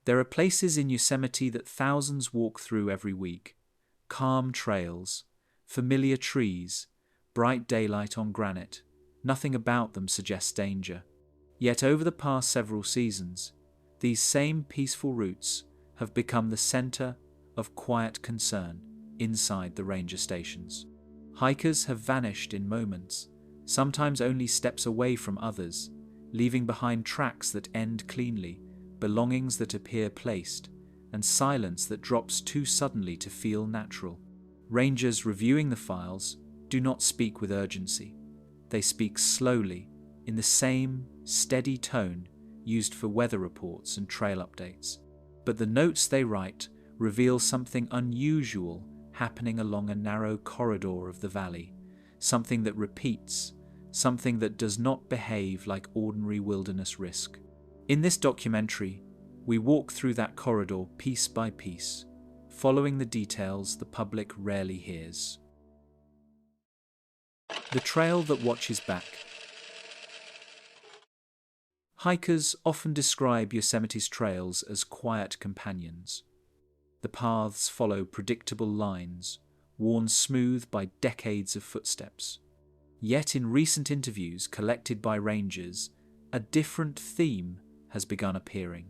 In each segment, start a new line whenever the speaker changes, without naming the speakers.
There are places in Yosemite that thousands walk through every week. Calm trails, familiar trees, bright daylight on granite. Nothing about them suggests danger. Yet over the past several seasons, these same peaceful routes have become the center of quiet concern inside the ranger stations. Hikers have vanished in moments, sometimes only steps away from others, leaving behind tracks that end cleanly, belongings that appear placed, and silence that drops too suddenly to feel natural. Rangers reviewing the files do not speak with urgency. They speak slowly, in the same steady tone used for weather reports and trail updates. But the notes they write reveal something unusual happening along a narrow corridor of the valley, something that repeats, something that does not behave like ordinary wilderness risk. In this documentary, we walk through that corridor piece by piece, following the details the public rarely hears. The trail that watches back. Hikers often describe Yosemite's trails as quiet companions. The paths follow predictable lines, worn smooth by decades of footsteps. Yet in recent interviews collected by rangers, a different theme has begun appearing.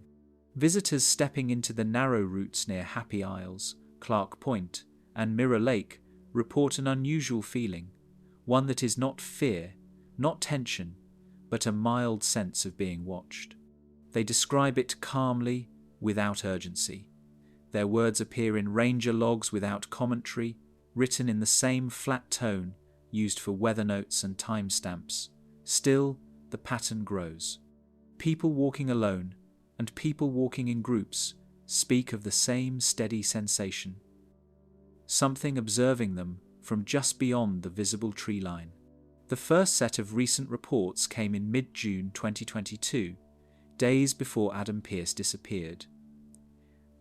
Visitors stepping into the narrow routes near Happy Isles, Clark Point, and Mirror Lake report an unusual feeling, one that is not fear, not tension, but a mild sense of being watched. They describe it calmly, without urgency. Their words appear in ranger logs without commentary, written in the same flat tone used for weather notes and timestamps. Still, the pattern grows. People walking alone and people walking in groups speak of the same steady sensation. Something observing them from just beyond the visible tree line. The first set of recent reports came in mid-June 2022, days before Adam Pearce disappeared.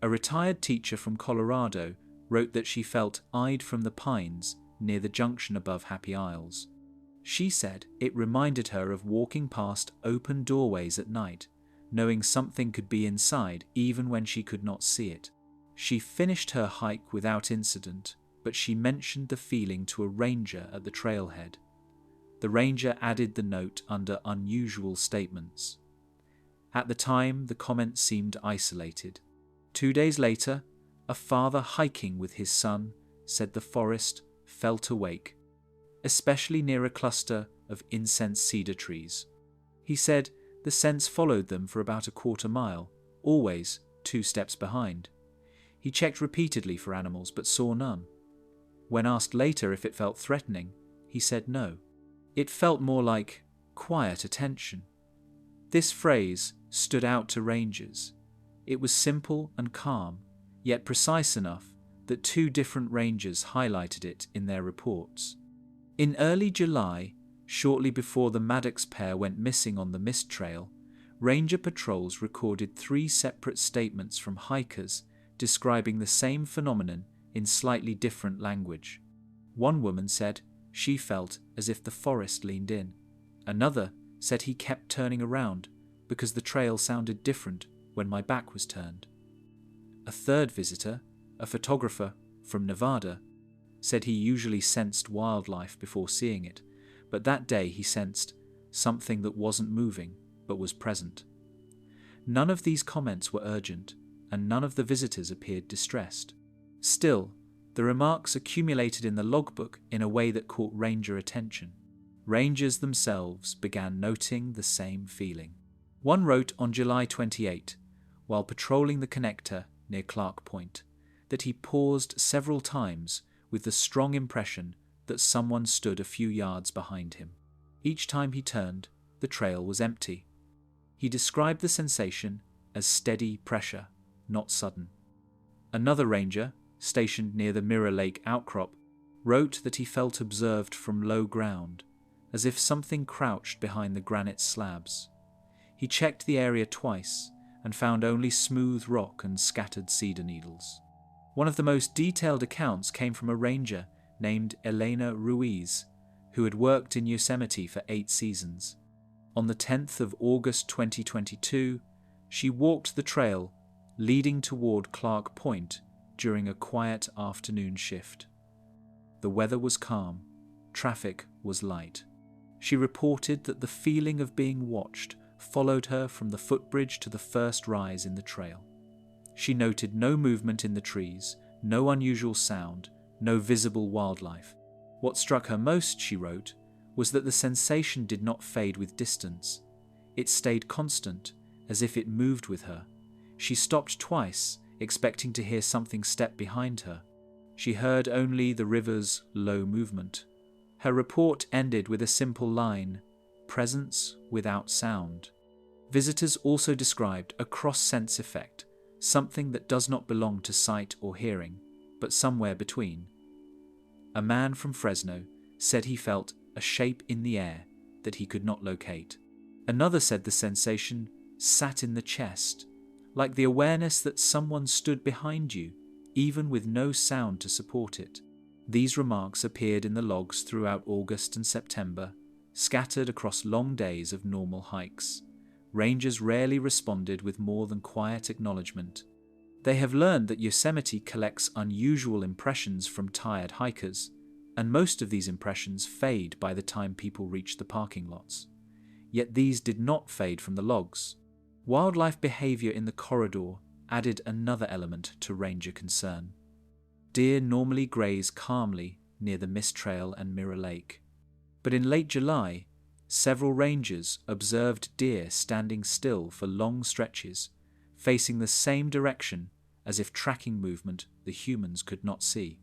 A retired teacher from Colorado wrote that she felt eyed from the pines near the junction above Happy Isles. She said it reminded her of walking past open doorways at night, knowing something could be inside even when she could not see it. She finished her hike without incident, but she mentioned the feeling to a ranger at the trailhead. The ranger added the note under unusual statements. At the time, the comment seemed isolated. 2 days later, a father hiking with his son said the forest felt awake, especially near a cluster of incense cedar trees. He said the sense followed them for about a quarter mile, always 2 steps behind. He checked repeatedly for animals but saw none. When asked later if it felt threatening, he said no. It felt more like quiet attention. This phrase stood out to rangers. It was simple and calm, yet precise enough that 2 different rangers highlighted it in their reports. In early July, shortly before the Maddox pair went missing on the mist trail, ranger patrols recorded 3 separate statements from hikers describing the same phenomenon in slightly different language. One woman said she felt as if the forest leaned in. Another said he kept turning around because the trail sounded different when my back was turned. A third visitor, a photographer from Nevada, said he usually sensed wildlife before seeing it, but that day he sensed something that wasn't moving but was present. None of these comments were urgent, and none of the visitors appeared distressed. Still, the remarks accumulated in the logbook in a way that caught ranger attention. Rangers themselves began noting the same feeling. One wrote on July 28, while patrolling the connector near Clark Point, that he paused several times with the strong impression that someone stood a few yards behind him. Each time he turned, the trail was empty. He described the sensation as steady pressure, not sudden. Another ranger, stationed near the Mirror Lake outcrop, wrote that he felt observed from low ground, as if something crouched behind the granite slabs. He checked the area twice and found only smooth rock and scattered cedar needles. One of the most detailed accounts came from a ranger named Elena Ruiz, who had worked in Yosemite for 8 seasons. On the 10th of August 2022, she walked the trail leading toward Clark Point during a quiet afternoon shift. The weather was calm, traffic was light. She reported that the feeling of being watched followed her from the footbridge to the first rise in the trail. She noted no movement in the trees, no unusual sound, no visible wildlife. What struck her most, she wrote, was that the sensation did not fade with distance. It stayed constant, as if it moved with her. She stopped twice, expecting to hear something step behind her. She heard only the river's low movement. Her report ended with a simple line, "Presence without sound." Visitors also described a cross-sense effect, something that does not belong to sight or hearing, but somewhere between. A man from Fresno said he felt a shape in the air that he could not locate. Another said the sensation sat in the chest, like the awareness that someone stood behind you, even with no sound to support it. These remarks appeared in the logs throughout August and September, scattered across long days of normal hikes. Rangers rarely responded with more than quiet acknowledgement. They have learned that Yosemite collects unusual impressions from tired hikers, and most of these impressions fade by the time people reach the parking lots. Yet these did not fade from the logs. Wildlife behavior in the corridor added another element to ranger concern. Deer normally graze calmly near the Mist Trail and Mirror Lake. But in late July, several rangers observed deer standing still for long stretches, facing the same direction as if tracking movement the humans could not see.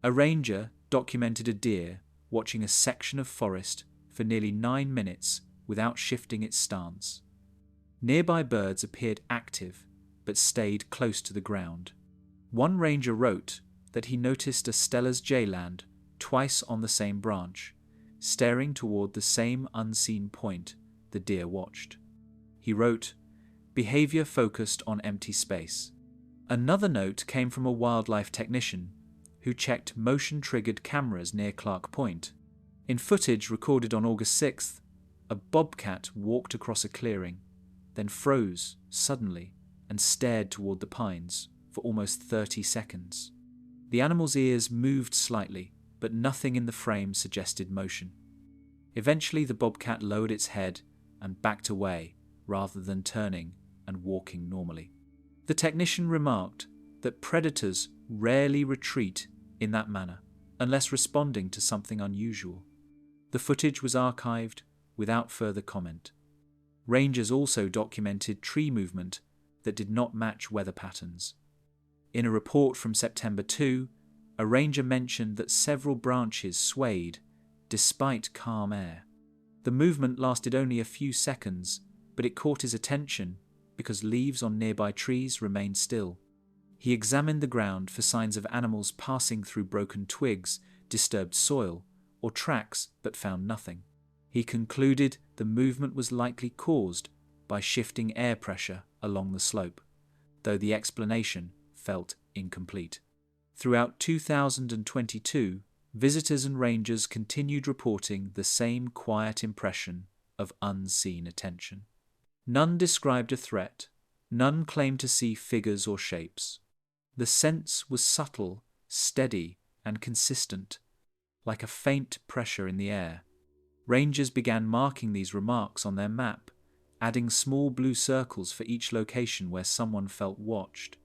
A ranger documented a deer watching a section of forest for nearly 9 minutes without shifting its stance. Nearby birds appeared active, but stayed close to the ground. One ranger wrote that he noticed a Steller's jayland twice on the same branch, staring toward the same unseen point the deer watched. He wrote, "Behavior focused on empty space." Another note came from a wildlife technician who checked motion-triggered cameras near Clark Point. In footage recorded on August 6th, a bobcat walked across a clearing, then froze suddenly and stared toward the pines for almost 30 seconds. The animal's ears moved slightly, but nothing in the frame suggested motion. Eventually the bobcat lowered its head and backed away rather than turning and walking normally. The technician remarked that predators rarely retreat in that manner unless responding to something unusual. The footage was archived without further comment. Rangers also documented tree movement that did not match weather patterns. In a report from September 2, a ranger mentioned that several branches swayed despite calm air. The movement lasted only a few seconds, but it caught his attention because leaves on nearby trees remained still. He examined the ground for signs of animals passing through broken twigs, disturbed soil, or tracks, but found nothing. He concluded the movement was likely caused by shifting air pressure along the slope, though the explanation felt incomplete. Throughout 2022, visitors and rangers continued reporting the same quiet impression of unseen attention. None described a threat, none claimed to see figures or shapes. The sense was subtle, steady, and consistent, like a faint pressure in the air. Rangers began marking these remarks on their map, adding small blue circles for each location where someone felt watched.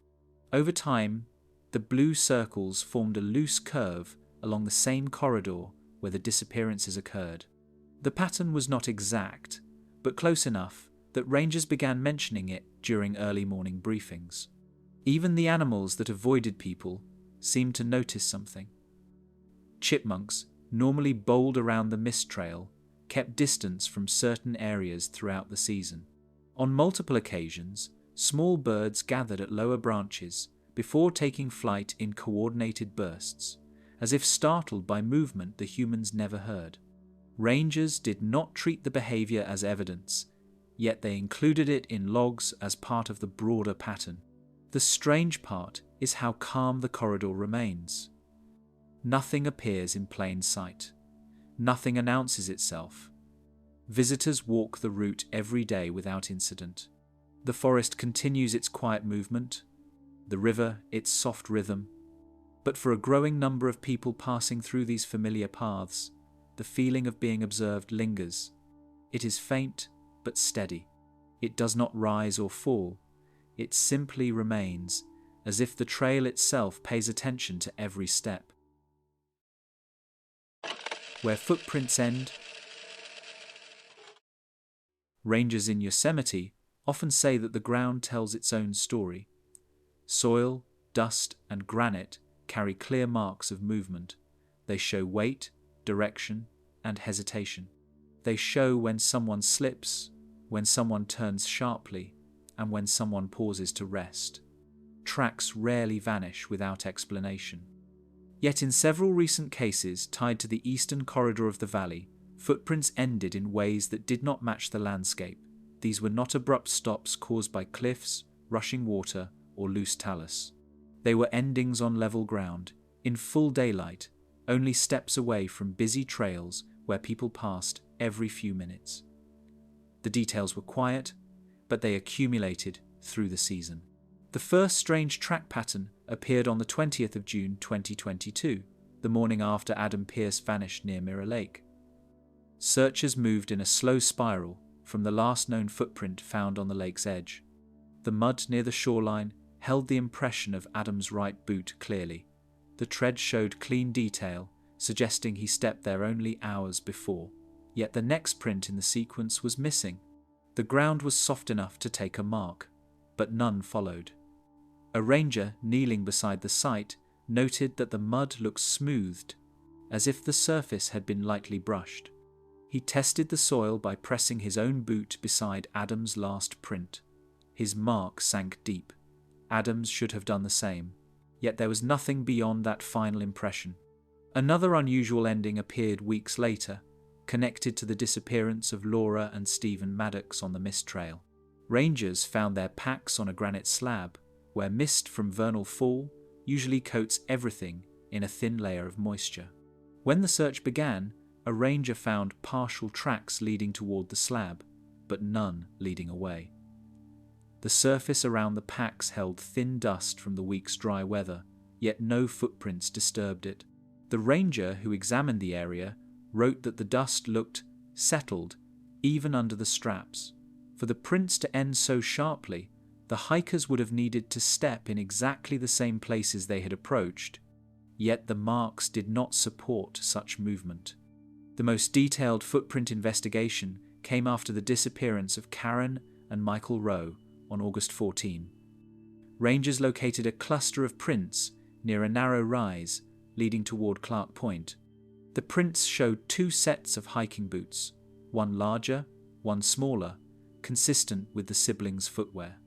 Over time, the blue circles formed a loose curve along the same corridor where the disappearances occurred. The pattern was not exact, but close enough that rangers began mentioning it during early morning briefings. Even the animals that avoided people seemed to notice something. Chipmunks, normally bold around the Mist Trail, kept distance from certain areas throughout the season. On multiple occasions, small birds gathered at lower branches before taking flight in coordinated bursts, as if startled by movement the humans never heard. Rangers did not treat the behavior as evidence, yet they included it in logs as part of the broader pattern. The strange part is how calm the corridor remains. Nothing appears in plain sight. Nothing announces itself. Visitors walk the route every day without incident. The forest continues its quiet movement, the river its soft rhythm. But for a growing number of people passing through these familiar paths, the feeling of being observed lingers. It is faint but steady. It does not rise or fall. It simply remains, as if the trail itself pays attention to every step. Where footprints end. Rangers in Yosemite often say that the ground tells its own story. Soil, dust, and granite carry clear marks of movement. They show weight, direction, and hesitation. They show when someone slips, when someone turns sharply, and when someone pauses to rest. Tracks rarely vanish without explanation. Yet in several recent cases tied to the eastern corridor of the valley, footprints ended in ways that did not match the landscape. These were not abrupt stops caused by cliffs, rushing water, or loose talus. They were endings on level ground, in full daylight, only steps away from busy trails where people passed every few minutes. The details were quiet, but they accumulated through the season. The first strange track pattern appeared on the 20th of June 2022, the morning after Adam Pearce vanished near Mirror Lake. Searchers moved in a slow spiral from the last known footprint found on the lake's edge. The mud near the shoreline held the impression of Adam's right boot clearly. The tread showed clean detail, suggesting he stepped there only hours before. Yet the next print in the sequence was missing. The ground was soft enough to take a mark, but none followed. A ranger kneeling beside the site noted that the mud looked smoothed, as if the surface had been lightly brushed. He tested the soil by pressing his own boot beside Adam's last print. His mark sank deep. Adams should have done the same, yet there was nothing beyond that final impression. Another unusual ending appeared weeks later, connected to the disappearance of Laura and Stephen Maddox on the mist trail. Rangers found their packs on a granite slab, where mist from vernal fall usually coats everything in a thin layer of moisture. When the search began, a ranger found partial tracks leading toward the slab, but none leading away. The surface around the packs held thin dust from the week's dry weather, yet no footprints disturbed it. The ranger who examined the area wrote that the dust looked settled, even under the straps. For the prints to end so sharply, the hikers would have needed to step in exactly the same places they had approached, yet the marks did not support such movement. The most detailed footprint investigation came after the disappearance of Karen and Michael Rowe on August 14. Rangers located a cluster of prints near a narrow rise leading toward Clark Point. The prints showed two sets of hiking boots, one larger, one smaller, consistent with the siblings' footwear.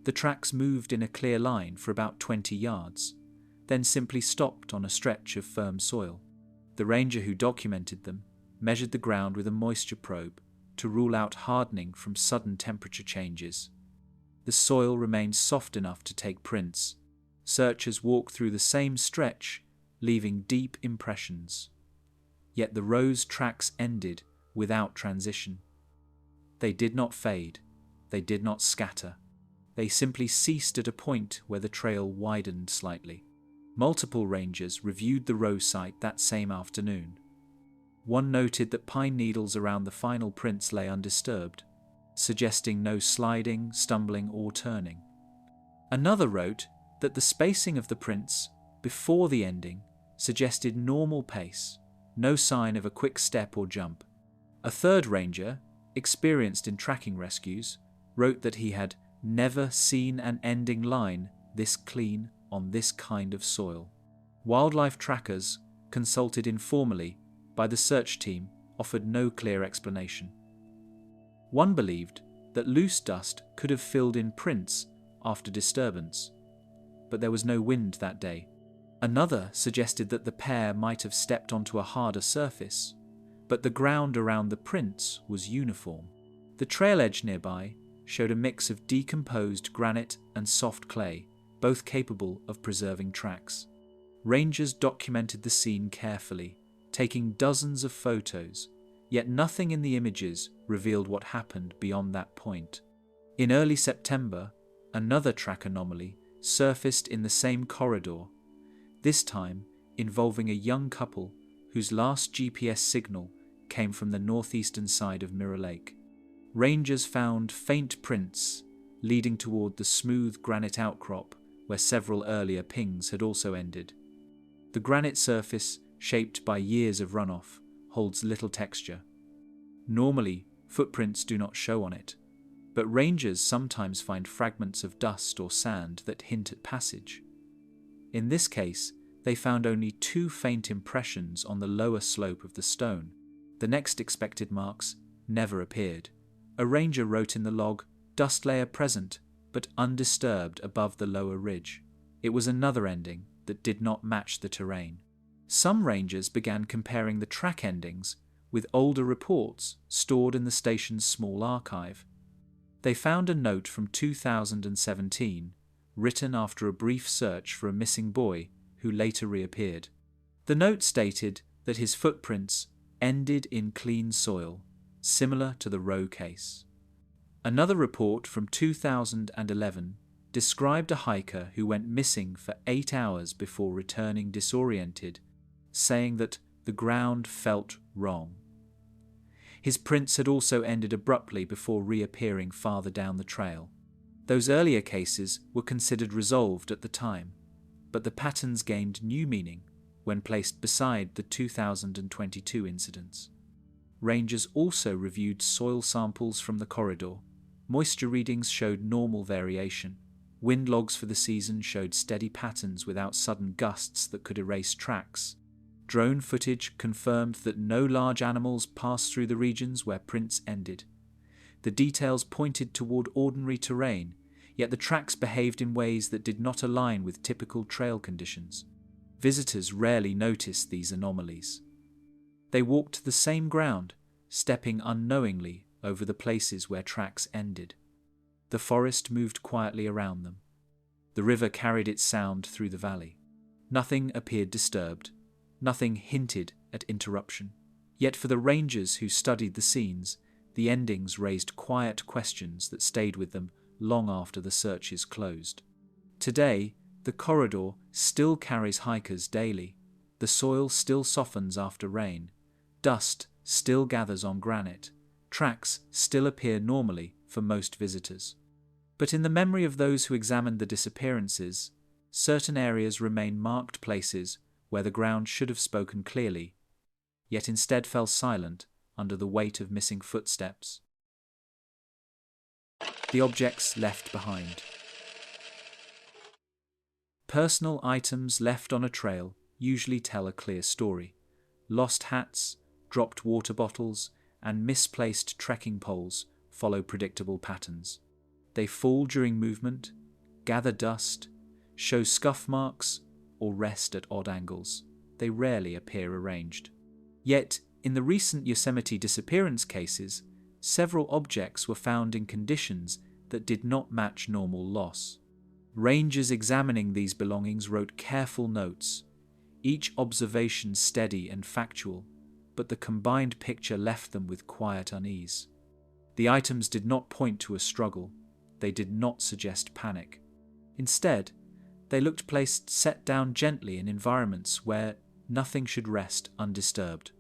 The tracks moved in a clear line for about 20 yards, then simply stopped on a stretch of firm soil. The ranger who documented them measured the ground with a moisture probe to rule out hardening from sudden temperature changes. The soil remained soft enough to take prints. Searchers walked through the same stretch, leaving deep impressions. Yet the Rowe's tracks ended without transition. They did not fade. They did not scatter. They simply ceased at a point where the trail widened slightly. Multiple rangers reviewed the Rowe site that same afternoon. One noted that pine needles around the final prints lay undisturbed, suggesting no sliding, stumbling, or turning. Another wrote that the spacing of the prints before the ending suggested normal pace, no sign of a quick step or jump. A third ranger, experienced in tracking rescues, wrote that he had never seen an ending line this clean on this kind of soil. Wildlife trackers, consulted informally by the search team, offered no clear explanation. One believed that loose dust could have filled in prints after disturbance, but there was no wind that day. Another suggested that the pair might have stepped onto a harder surface, but the ground around the prints was uniform. The trail edge nearby showed a mix of decomposed granite and soft clay, both capable of preserving tracks. Rangers documented the scene carefully, taking dozens of photos, yet nothing in the images revealed what happened beyond that point. In early September, another track anomaly surfaced in the same corridor, this time involving a young couple whose last GPS signal came from the northeastern side of Mirror Lake. Rangers found faint prints leading toward the smooth granite outcrop where several earlier pings had also ended. The granite surface, shaped by years of runoff, holds little texture. Normally, footprints do not show on it, but rangers sometimes find fragments of dust or sand that hint at passage. In this case, they found only 2 faint impressions on the lower slope of the stone. The next expected marks never appeared. A ranger wrote in the log, "Dust layer present, but undisturbed above the lower ridge." It was another ending that did not match the terrain. Some rangers began comparing the track endings with older reports stored in the station's small archive. They found a note from 2017, written after a brief search for a missing boy who later reappeared. The note stated that his footprints ended in clean soil, similar to the Roe case. Another report from 2011 described a hiker who went missing for 8 hours before returning disoriented, saying that the ground felt wrong. His prints had also ended abruptly before reappearing farther down the trail. Those earlier cases were considered resolved at the time, but the patterns gained new meaning when placed beside the 2022 incidents. Rangers also reviewed soil samples from the corridor. Moisture readings showed normal variation. Wind logs for the season showed steady patterns without sudden gusts that could erase tracks. Drone footage confirmed that no large animals passed through the regions where prints ended. The details pointed toward ordinary terrain, yet the tracks behaved in ways that did not align with typical trail conditions. Visitors rarely noticed these anomalies. They walked the same ground, stepping unknowingly over the places where tracks ended. The forest moved quietly around them. The river carried its sound through the valley. Nothing appeared disturbed. Nothing hinted at interruption. Yet for the rangers who studied the scenes, the endings raised quiet questions that stayed with them long after the searches closed. Today, the corridor still carries hikers daily. The soil still softens after rain. Dust still gathers on granite. Tracks still appear normally for most visitors. But in the memory of those who examined the disappearances, certain areas remain marked places where the ground should have spoken clearly, yet instead fell silent under the weight of missing footsteps. The objects left behind. Personal items left on a trail usually tell a clear story. Lost hats, dropped water bottles, and misplaced trekking poles follow predictable patterns. They fall during movement, gather dust, show scuff marks, or rest at odd angles. They rarely appear arranged. Yet, in the recent Yosemite disappearance cases, several objects were found in conditions that did not match normal loss. Rangers examining these belongings wrote careful notes, each observation steady and factual, but the combined picture left them with quiet unease. The items did not point to a struggle. They did not suggest panic. Instead, they looked placed set down gently in environments where nothing should rest undisturbed.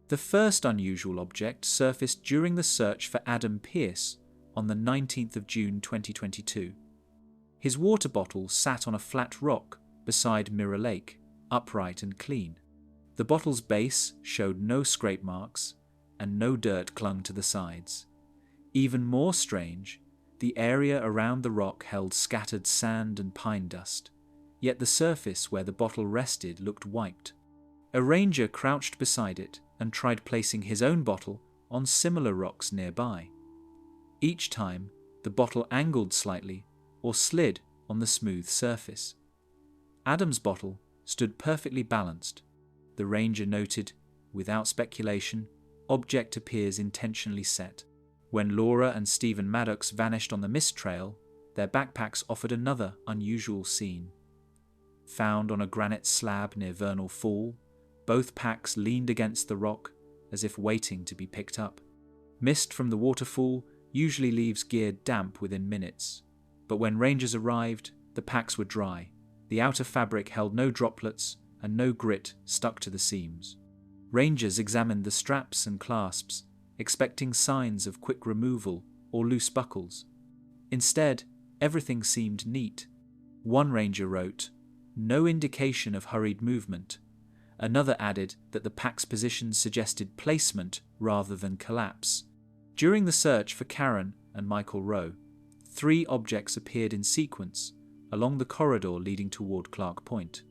The first unusual object surfaced during the search for Adam Pierce on the 19th of June 2022. His water bottle sat on a flat rock beside Mirror Lake, upright and clean. The bottle's base showed no scrape marks, and no dirt clung to the sides. Even more strange, the area around the rock held scattered sand and pine dust, yet the surface where the bottle rested looked wiped. A ranger crouched beside it and tried placing his own bottle on similar rocks nearby. Each time, the bottle angled slightly or slid on the smooth surface. Adam's bottle stood perfectly balanced. The ranger noted, without speculation, object appears intentionally set. When Laura and Stephen Maddox vanished on the mist trail, their backpacks offered another unusual scene. Found on a granite slab near Vernal Fall, both packs leaned against the rock as if waiting to be picked up. Mist from the waterfall usually leaves gear damp within minutes, but when rangers arrived, The packs were dry. The outer fabric held no droplets and no grit stuck to the seams. Rangers examined the straps and clasps, expecting signs of quick removal or loose buckles. Instead, everything seemed neat. One ranger wrote, "No indication of hurried movement." Another added that the pack's positions suggested placement rather than collapse. During the search for Karen and Michael Rowe, 3 objects appeared in sequence along the corridor leading toward Clark Point.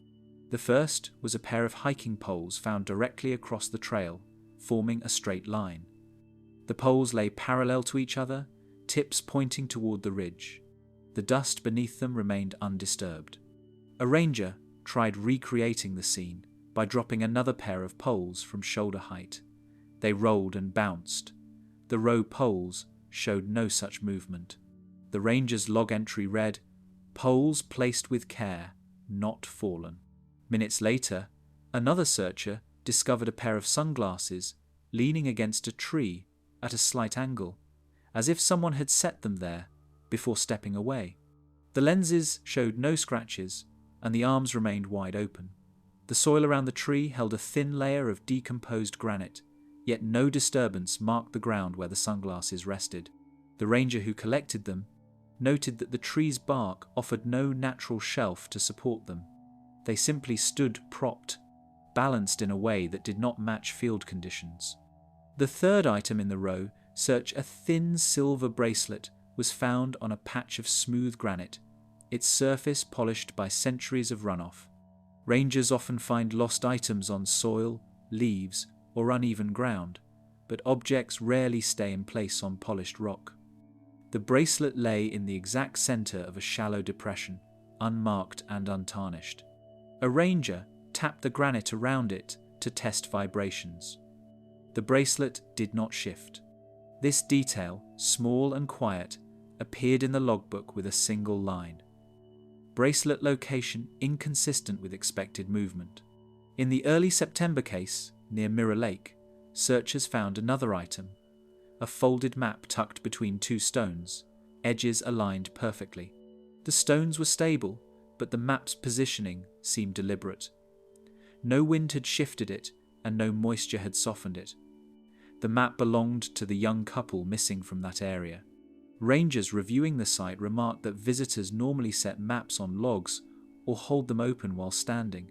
The first was a pair of hiking poles found directly across the trail, forming a straight line. The poles lay parallel to each other, tips pointing toward the ridge. The dust beneath them remained undisturbed. A ranger tried recreating the scene by dropping another pair of poles from shoulder height. They rolled and bounced. The Rowe poles showed no such movement. The ranger's log entry read, "Poles placed with care, not fallen." Minutes later, another searcher discovered a pair of sunglasses leaning against a tree at a slight angle, as if someone had set them there before stepping away. The lenses showed no scratches, and the arms remained wide open. The soil around the tree held a thin layer of decomposed granite, yet no disturbance marked the ground where the sunglasses rested. The ranger who collected them noted that the tree's bark offered no natural shelf to support them. They simply stood propped, balanced in a way that did not match field conditions. The third item in the row, search a thin silver bracelet, was found on a patch of smooth granite, its surface polished by centuries of runoff. Rangers often find lost items on soil, leaves, or uneven ground, but objects rarely stay in place on polished rock. The bracelet lay in the exact center of a shallow depression, unmarked and untarnished. A ranger tapped the granite around it to test vibrations. The bracelet did not shift. This detail, small and quiet, appeared in the logbook with a single line. Bracelet location inconsistent with expected movement. In the early September case, near Mirror Lake, searchers found another item, a folded map tucked between 2 stones, edges aligned perfectly. The stones were stable, but the map's positioning seemed deliberate. No wind had shifted it, and no moisture had softened it. The map belonged to the young couple missing from that area. Rangers reviewing the site remarked that visitors normally set maps on logs or hold them open while standing.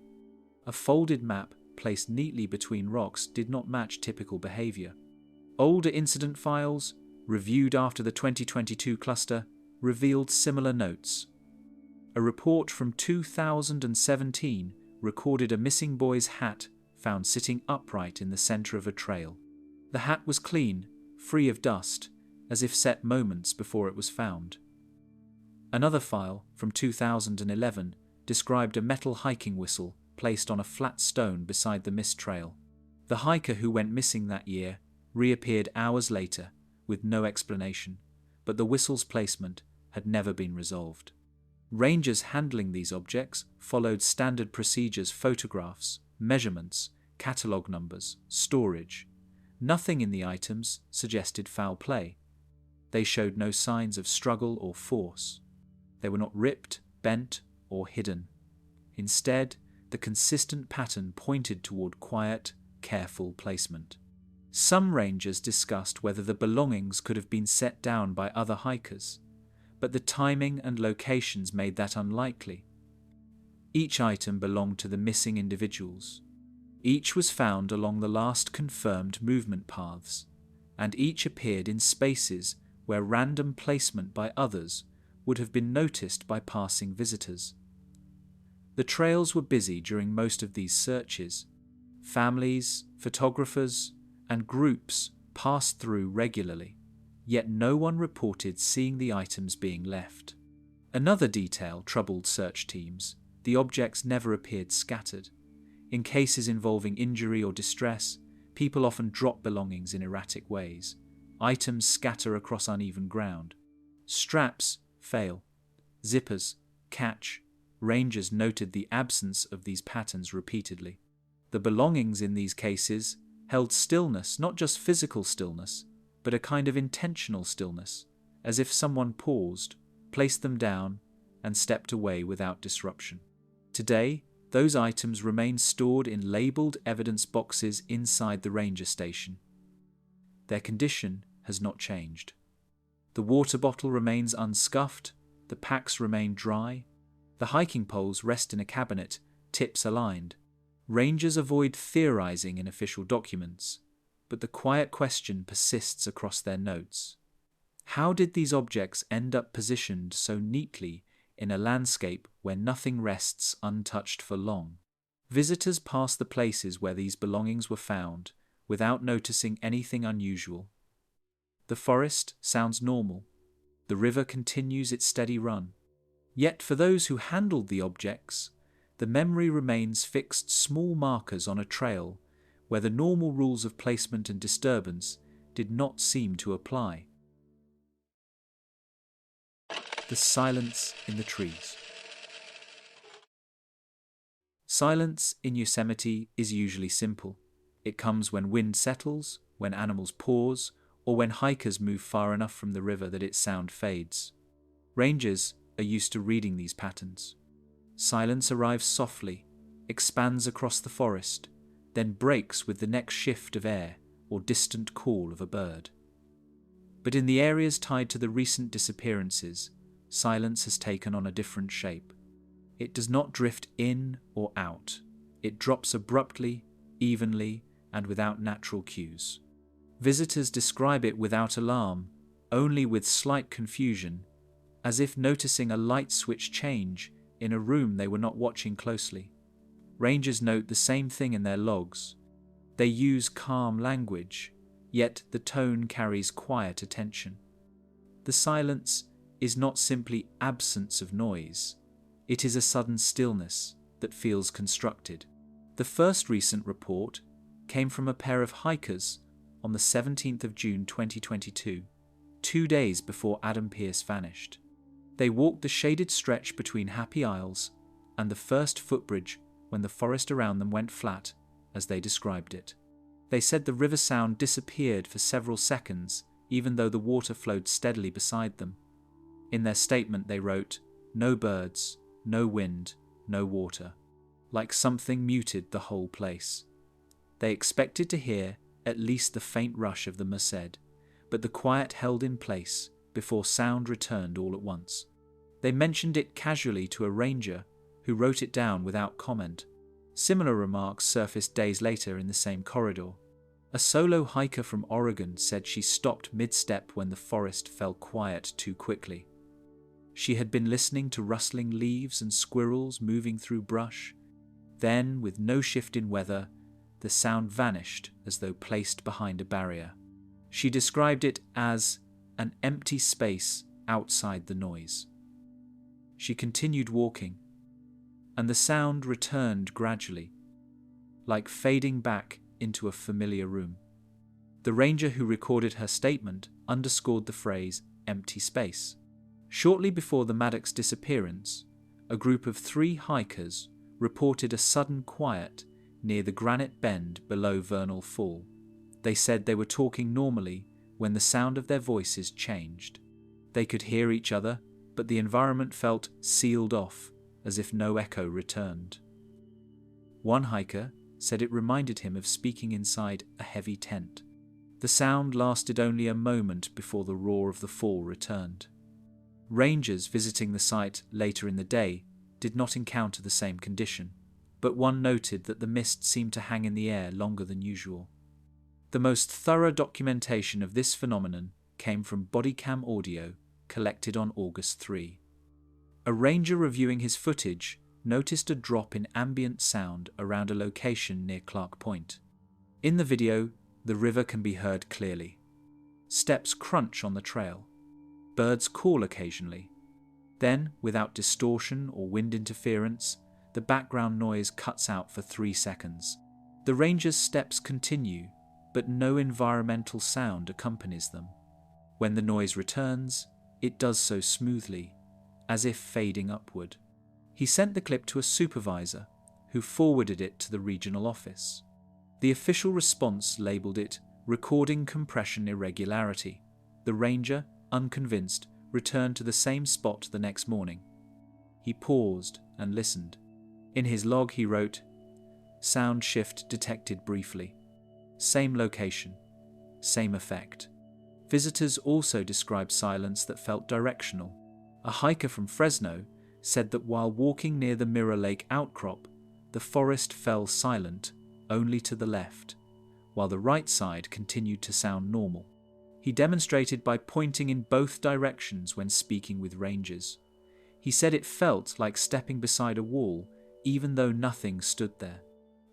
A folded map placed neatly between rocks did not match typical behavior. Older incident files, reviewed after the 2022 cluster, revealed similar notes. A report from 2017 recorded a missing boy's hat found sitting upright in the center of a trail. The hat was clean, free of dust, as if set moments before it was found. Another file, from 2011, described a metal hiking whistle placed on a flat stone beside the missed trail. The hiker who went missing that year reappeared hours later with no explanation, but the whistle's placement had never been resolved. Rangers handling these objects followed standard procedures: photographs, measurements, catalogue numbers, storage. Nothing in the items suggested foul play. They showed no signs of struggle or force. They were not ripped, bent, or hidden. Instead, the consistent pattern pointed toward quiet, careful placement. Some rangers discussed whether the belongings could have been set down by other hikers, but the timing and locations made that unlikely. Each item belonged to the missing individuals. Each was found along the last confirmed movement paths, and each appeared in spaces where random placement by others would have been noticed by passing visitors. The trails were busy during most of these searches. Families, photographers, and groups passed through regularly, yet no one reported seeing the items being left. Another detail troubled search teams: the objects never appeared scattered. In cases involving injury or distress, people often drop belongings in erratic ways. Items scatter across uneven ground. Straps fail. Zippers catch. Rangers noted the absence of these patterns repeatedly. The belongings in these cases held stillness, not just physical stillness, but a kind of intentional stillness, as if someone paused, placed them down, and stepped away without disruption. Today, those items remain stored in labelled evidence boxes inside the ranger station. Their condition has not changed. The water bottle remains unscuffed, the packs remain dry, the hiking poles rest in a cabinet, tips aligned. Rangers avoid theorizing in official documents, but the quiet question persists across their notes. How did these objects end up positioned so neatly in a landscape where nothing rests untouched for long? Visitors pass the places where these belongings were found without noticing anything unusual. The forest sounds normal. The river continues its steady run. Yet for those who handled the objects, the memory remains fixed small markers on a trail where the normal rules of placement and disturbance did not seem to apply. The silence in the trees. Silence in Yosemite is usually simple. It comes when wind settles, when animals pause, or when hikers move far enough from the river that its sound fades. Rangers are used to reading these patterns. Silence arrives softly, expands across the forest, then breaks with the next shift of air or distant call of a bird. But in the areas tied to the recent disappearances, silence has taken on a different shape. It does not drift in or out. It drops abruptly, evenly, and without natural cues. Visitors describe it without alarm, only with slight confusion, as if noticing a light switch change in a room they were not watching closely. Rangers note the same thing in their logs. They use calm language, yet the tone carries quiet attention. The silence is not simply absence of noise. It is a sudden stillness that feels constructed. The first recent report came from a pair of hikers on the 17th of June 2022, 2 days before Adam Pearce vanished. They walked the shaded stretch between Happy Isles and the first footbridge when the forest around them went flat, as they described it. They said the river sound disappeared for several seconds, even though the water flowed steadily beside them. In their statement they wrote, "No birds, no wind, no water," like something muted the whole place. They expected to hear at least the faint rush of the Merced, but the quiet held in place before sound returned all at once. They mentioned it casually to a ranger who wrote it down without comment. Similar remarks surfaced days later in the same corridor. A solo hiker from Oregon said she stopped mid-step when the forest fell quiet too quickly. She had been listening to rustling leaves and squirrels moving through brush. Then, with no shift in weather, the sound vanished as though placed behind a barrier. She described it as an empty space outside the noise. She continued walking, and the sound returned gradually, like fading back into a familiar room. The ranger who recorded her statement underscored the phrase "empty space." Shortly before the Maddox disappearance, a group of 3 hikers reported a sudden quiet near the granite bend below Vernal Fall. They said they were talking normally when the sound of their voices changed. They could hear each other, but the environment felt sealed off, as if no echo returned. One hiker said it reminded him of speaking inside a heavy tent. The sound lasted only a moment before the roar of the fall returned. Rangers visiting the site later in the day did not encounter the same condition, but one noted that the mist seemed to hang in the air longer than usual. The most thorough documentation of this phenomenon came from bodycam audio collected on August 3. A ranger reviewing his footage noticed a drop in ambient sound around a location near Clark Point. In the video, the river can be heard clearly. Steps crunch on the trail. Birds call occasionally. Then, without distortion or wind interference, the background noise cuts out for 3 seconds. The ranger's steps continue, but no environmental sound accompanies them. When the noise returns, it does so smoothly, as if fading upward. He sent the clip to a supervisor, who forwarded it to the regional office. The official response labelled it "recording compression irregularity." The ranger, unconvinced, returned to the same spot the next morning. He paused and listened. In his log he wrote, "Sound shift detected briefly. Same location. Same effect." Visitors also described silence that felt directional. A hiker from Fresno said that while walking near the Mirror Lake outcrop, the forest fell silent only to the left, while the right side continued to sound normal. He demonstrated by pointing in both directions when speaking with rangers. He said it felt like stepping beside a wall, even though nothing stood there.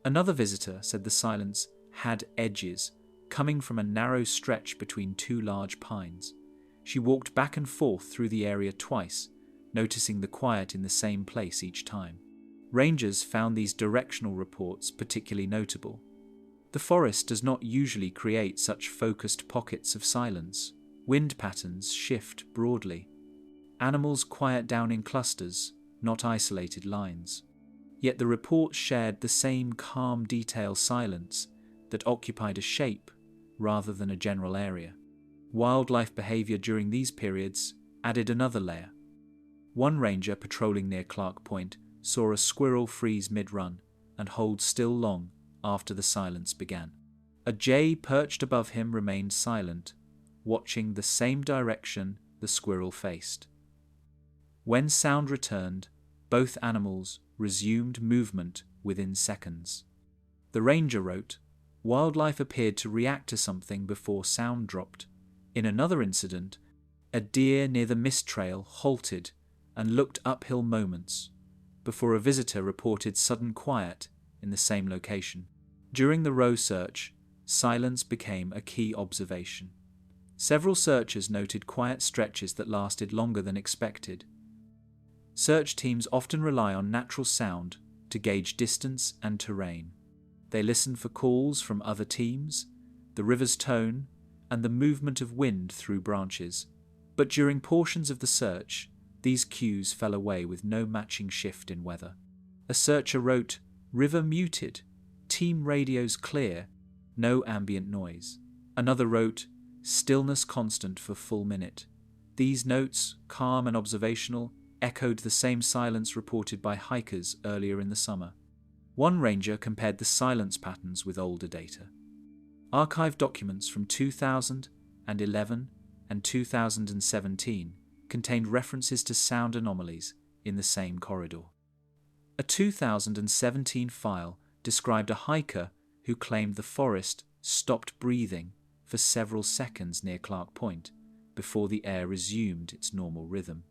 Another visitor said the silence had edges, coming from a narrow stretch between two large pines. She walked back and forth through the area twice, noticing the quiet in the same place each time. Rangers found these directional reports particularly notable. The forest does not usually create such focused pockets of silence. Wind patterns shift broadly. Animals quiet down in clusters, not isolated lines. Yet the report shared the same calm detail silence that occupied a shape rather than a general area. Wildlife behavior during these periods added another layer. One ranger patrolling near Clark Point saw a squirrel freeze mid-run and hold still long after the silence began. A jay perched above him remained silent, watching the same direction the squirrel faced. When sound returned, both animals resumed movement within seconds. The ranger wrote, "Wildlife appeared to react to something before sound dropped." In another incident, a deer near the mist trail halted and looked uphill moments before a visitor reported sudden quiet in the same location. During the row search, silence became a key observation. Several searchers noted quiet stretches that lasted longer than expected. Search teams often rely on natural sound to gauge distance and terrain. They listen for calls from other teams, the river's tone, and the movement of wind through branches. But during portions of the search, these cues fell away with no matching shift in weather. A searcher wrote, "River muted, team radios clear, no ambient noise." Another wrote, "Stillness constant for full minute." These notes, calm and observational, echoed the same silence reported by hikers earlier in the summer. One ranger compared the silence patterns with older data. Archived documents from 2011 and 2017 contained references to sound anomalies in the same corridor. A 2017 file described a hiker who claimed the forest stopped breathing for several seconds near Clark Point before the air resumed its normal rhythm.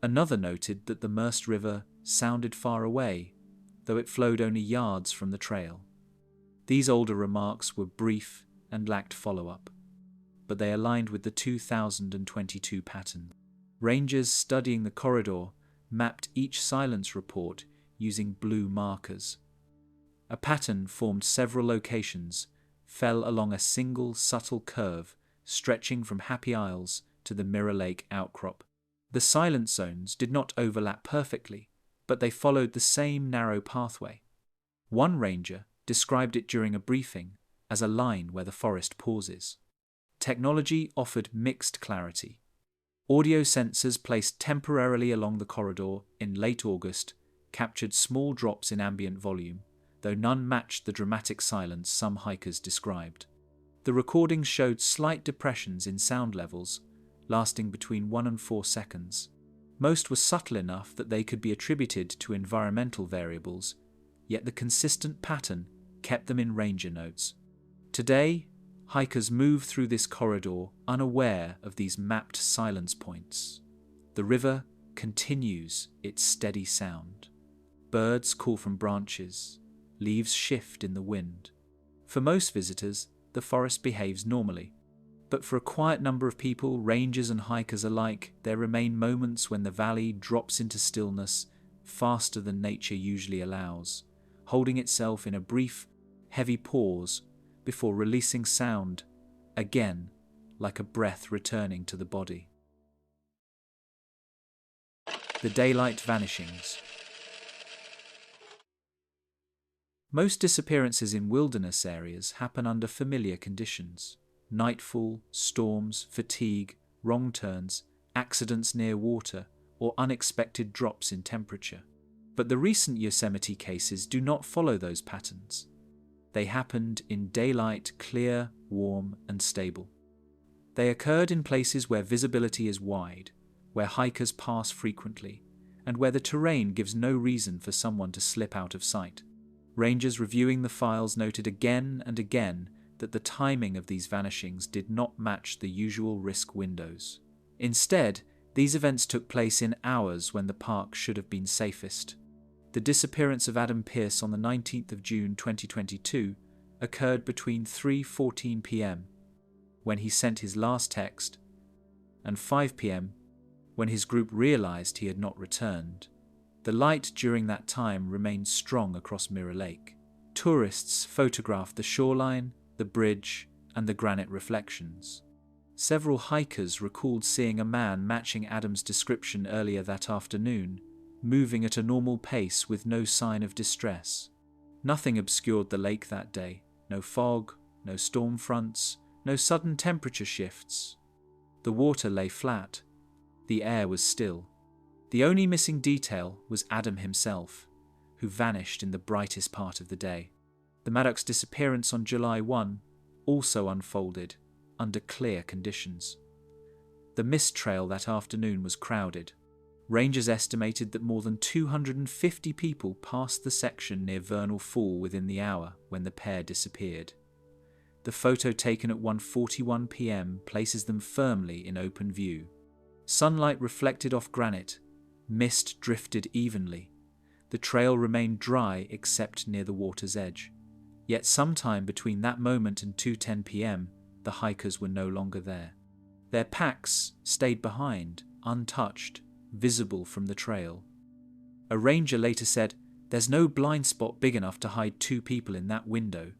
Another noted that the Merced River sounded far away, though it flowed only yards from the trail. These older remarks were brief and lacked follow-up, but they aligned with the 2022 pattern. Rangers studying the corridor mapped each silence report using blue markers. A pattern formed several locations, fell along a single subtle curve stretching from Happy Isles to the Mirror Lake outcrop. The silence zones did not overlap perfectly, but they followed the same narrow pathway. One ranger described it during a briefing as a line where the forest pauses. Technology offered mixed clarity. Audio sensors placed temporarily along the corridor in late August captured small drops in ambient volume, though none matched the dramatic silence some hikers described. The recordings showed slight depressions in sound levels, lasting between 1 and 4 seconds. Most were subtle enough that they could be attributed to environmental variables, yet the consistent pattern kept them in ranger notes. Today, hikers move through this corridor unaware of these mapped silence points. The river continues its steady sound. Birds call from branches. Leaves shift in the wind. For most visitors, the forest behaves normally. But for a quiet number of people, rangers and hikers alike, there remain moments when the valley drops into stillness faster than nature usually allows, holding itself in a brief, heavy pause before releasing sound, again, like a breath returning to the body. The daylight vanishings. Most disappearances in wilderness areas happen under familiar conditions. Nightfall, storms, fatigue, wrong turns, accidents near water, or unexpected drops in temperature. But the recent Yosemite cases do not follow those patterns. They happened in daylight, clear, warm, and stable. They occurred in places where visibility is wide, where hikers pass frequently, and where the terrain gives no reason for someone to slip out of sight. Rangers reviewing the files noted again and again that the timing of these vanishings did not match the usual risk windows. Instead, these events took place in hours when the park should have been safest. The disappearance of Adam Pearce on the 19th of June 2022 occurred between 3:14 p.m, when he sent his last text, and 5 p.m, when his group realized he had not returned. The light during that time remained strong across Mirror Lake. Tourists photographed the shoreline, the bridge, and the granite reflections. Several hikers recalled seeing a man matching Adam's description earlier that afternoon, moving at a normal pace with no sign of distress. Nothing obscured the lake that day. No fog, no storm fronts, no sudden temperature shifts. The water lay flat. The air was still. The only missing detail was Adam himself, who vanished in the brightest part of the day. The Maddox disappearance on July 1 also unfolded under clear conditions. The mist trail that afternoon was crowded. Rangers estimated that more than 250 people passed the section near Vernal Fall within the hour when the pair disappeared. The photo taken at 1:41 p.m. places them firmly in open view. Sunlight reflected off granite, mist drifted evenly. The trail remained dry except near the water's edge. Yet sometime between that moment and 2:10 p.m, the hikers were no longer there. Their packs stayed behind, untouched, visible from the trail. A ranger later said, "There's no blind spot big enough to hide two people in that window."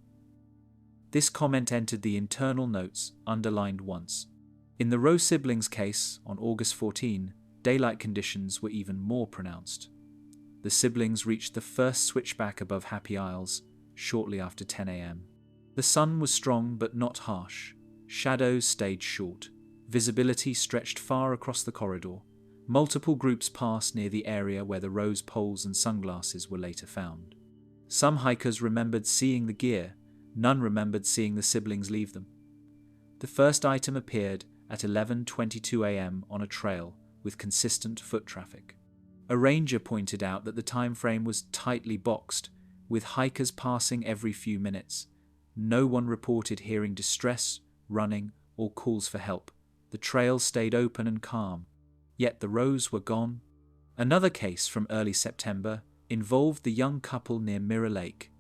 This comment entered the internal notes, underlined once. In the Rowe siblings case, on August 14, daylight conditions were even more pronounced. The siblings reached the first switchback above Happy Isles shortly after 10 a.m. The sun was strong but not harsh. Shadows stayed short. Visibility stretched far across the corridor. Multiple groups passed near the area where the Rowe's poles and sunglasses were later found. Some hikers remembered seeing the gear. None remembered seeing the siblings leave them. The first item appeared at 11:22 a.m. on a trail with consistent foot traffic. A ranger pointed out that the time frame was tightly boxed, with hikers passing every few minutes. No one reported hearing distress, running, or calls for help. The trail stayed open and calm. Yet the Rows were gone. Another case from early September involved the young couple near Mirror Lake.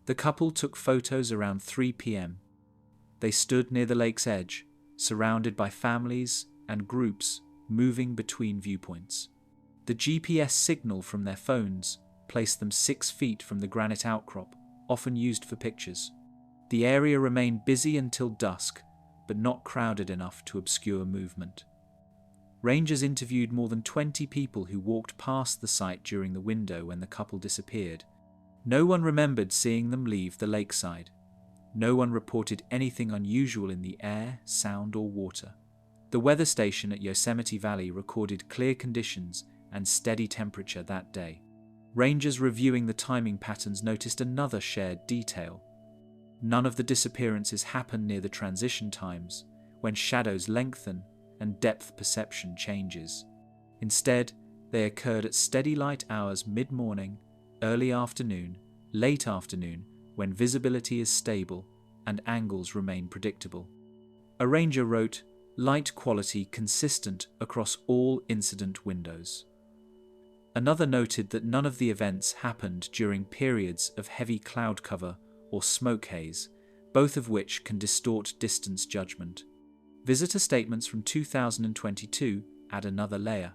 The couple took photos around 3 p.m. They stood near the lake's edge, surrounded by families and groups moving between viewpoints. The GPS signal from their phones placed them 6 feet from the granite outcrop, often used for pictures. The area remained busy until dusk, but not crowded enough to obscure movement. Rangers interviewed more than 20 people who walked past the site during the window when the couple disappeared. No one remembered seeing them leave the lakeside. No one reported anything unusual in the air, sound, or water. The weather station at Yosemite Valley recorded clear conditions and steady temperature that day. Rangers reviewing the timing patterns noticed another shared detail. None of the disappearances happened near the transition times, when shadows lengthen and depth perception changes. Instead, they occurred at steady light hours mid-morning, early afternoon, late afternoon, when visibility is stable and angles remain predictable. A ranger wrote, "Light quality consistent across all incident windows." Another noted that none of the events happened during periods of heavy cloud cover or smoke haze, both of which can distort distance judgment. Visitor statements from 2022 add another layer.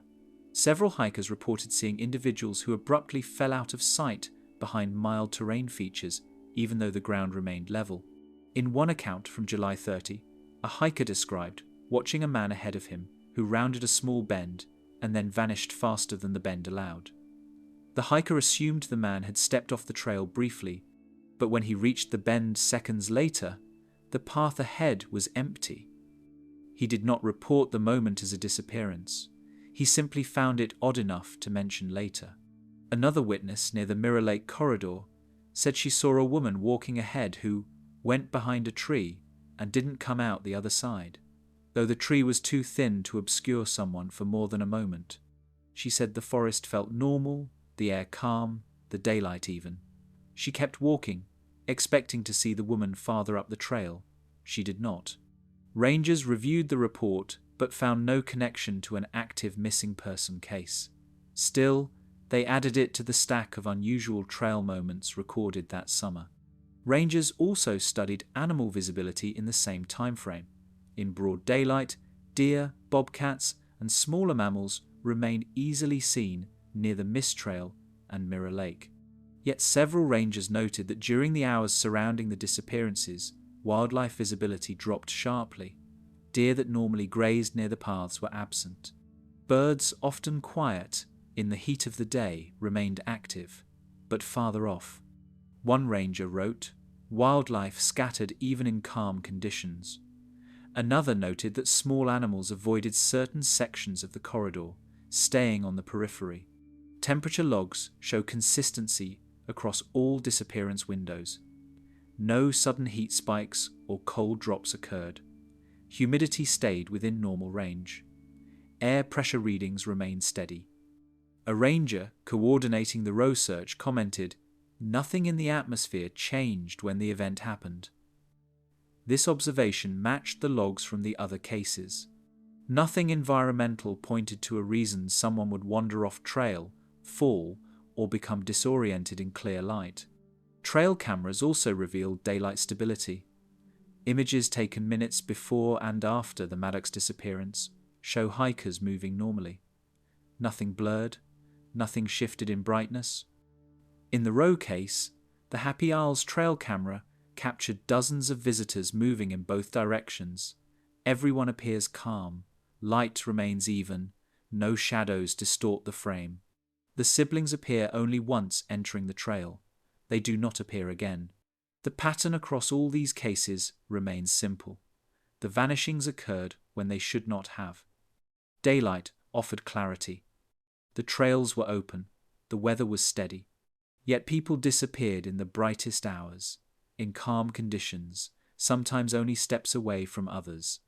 Several hikers reported seeing individuals who abruptly fell out of sight behind mild terrain features, even though the ground remained level. In one account from July 30, a hiker described watching a man ahead of him who rounded a small bend and then vanished faster than the bend allowed. The hiker assumed the man had stepped off the trail briefly, but when he reached the bend seconds later, the path ahead was empty. He did not report the moment as a disappearance. He simply found it odd enough to mention later. Another witness near the Mirror Lake corridor said she saw a woman walking ahead who went behind a tree and didn't come out the other side, though the tree was too thin to obscure someone for more than a moment. She said the forest felt normal, the air calm, the daylight even. She kept walking, expecting to see the woman farther up the trail. She did not. Rangers reviewed the report but found no connection to an active missing person case. Still, they added it to the stack of unusual trail moments recorded that summer. Rangers also studied animal visibility in the same time frame. In broad daylight, deer, bobcats, and smaller mammals remained easily seen near the Mist Trail and Mirror Lake. Yet several rangers noted that during the hours surrounding the disappearances, wildlife visibility dropped sharply. Deer that normally grazed near the paths were absent. Birds, often quiet in the heat of the day, remained active, but farther off. One ranger wrote, "Wildlife scattered even in calm conditions." Another noted that small animals avoided certain sections of the corridor, staying on the periphery. Temperature logs show consistency across all disappearance windows. No sudden heat spikes or cold drops occurred. Humidity stayed within normal range. Air pressure readings remained steady. A ranger coordinating the row search commented, "Nothing in the atmosphere changed when the event happened." This observation matched the logs from the other cases. Nothing environmental pointed to a reason someone would wander off trail, fall, or become disoriented in clear light. Trail cameras also revealed daylight stability. Images taken minutes before and after the Maddox disappearance show hikers moving normally. Nothing blurred, nothing shifted in brightness. In the Row case, the Happy Isles trail camera captured dozens of visitors moving in both directions. Everyone appears calm, light remains even, no shadows distort the frame. The siblings appear only once entering the trail. They do not appear again. The pattern across all these cases remains simple. The vanishings occurred when they should not have. Daylight offered clarity. The trails were open. The weather was steady. Yet people disappeared in the brightest hours, in calm conditions, sometimes only steps away from others.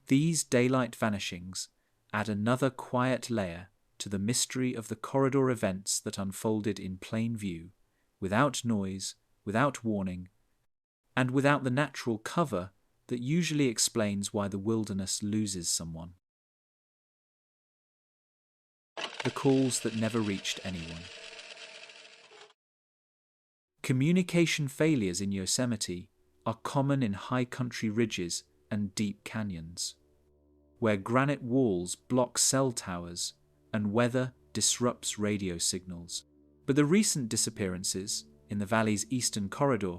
These daylight vanishings add another quiet layer to the mystery of the corridor events that unfolded in plain view, without noise, without warning, and without the natural cover that usually explains why the wilderness loses someone. The calls that never reached anyone. Communication failures in Yosemite are common in high country ridges and deep canyons, where granite walls block cell towers and weather disrupts radio signals. But the recent disappearances in the valley's eastern corridor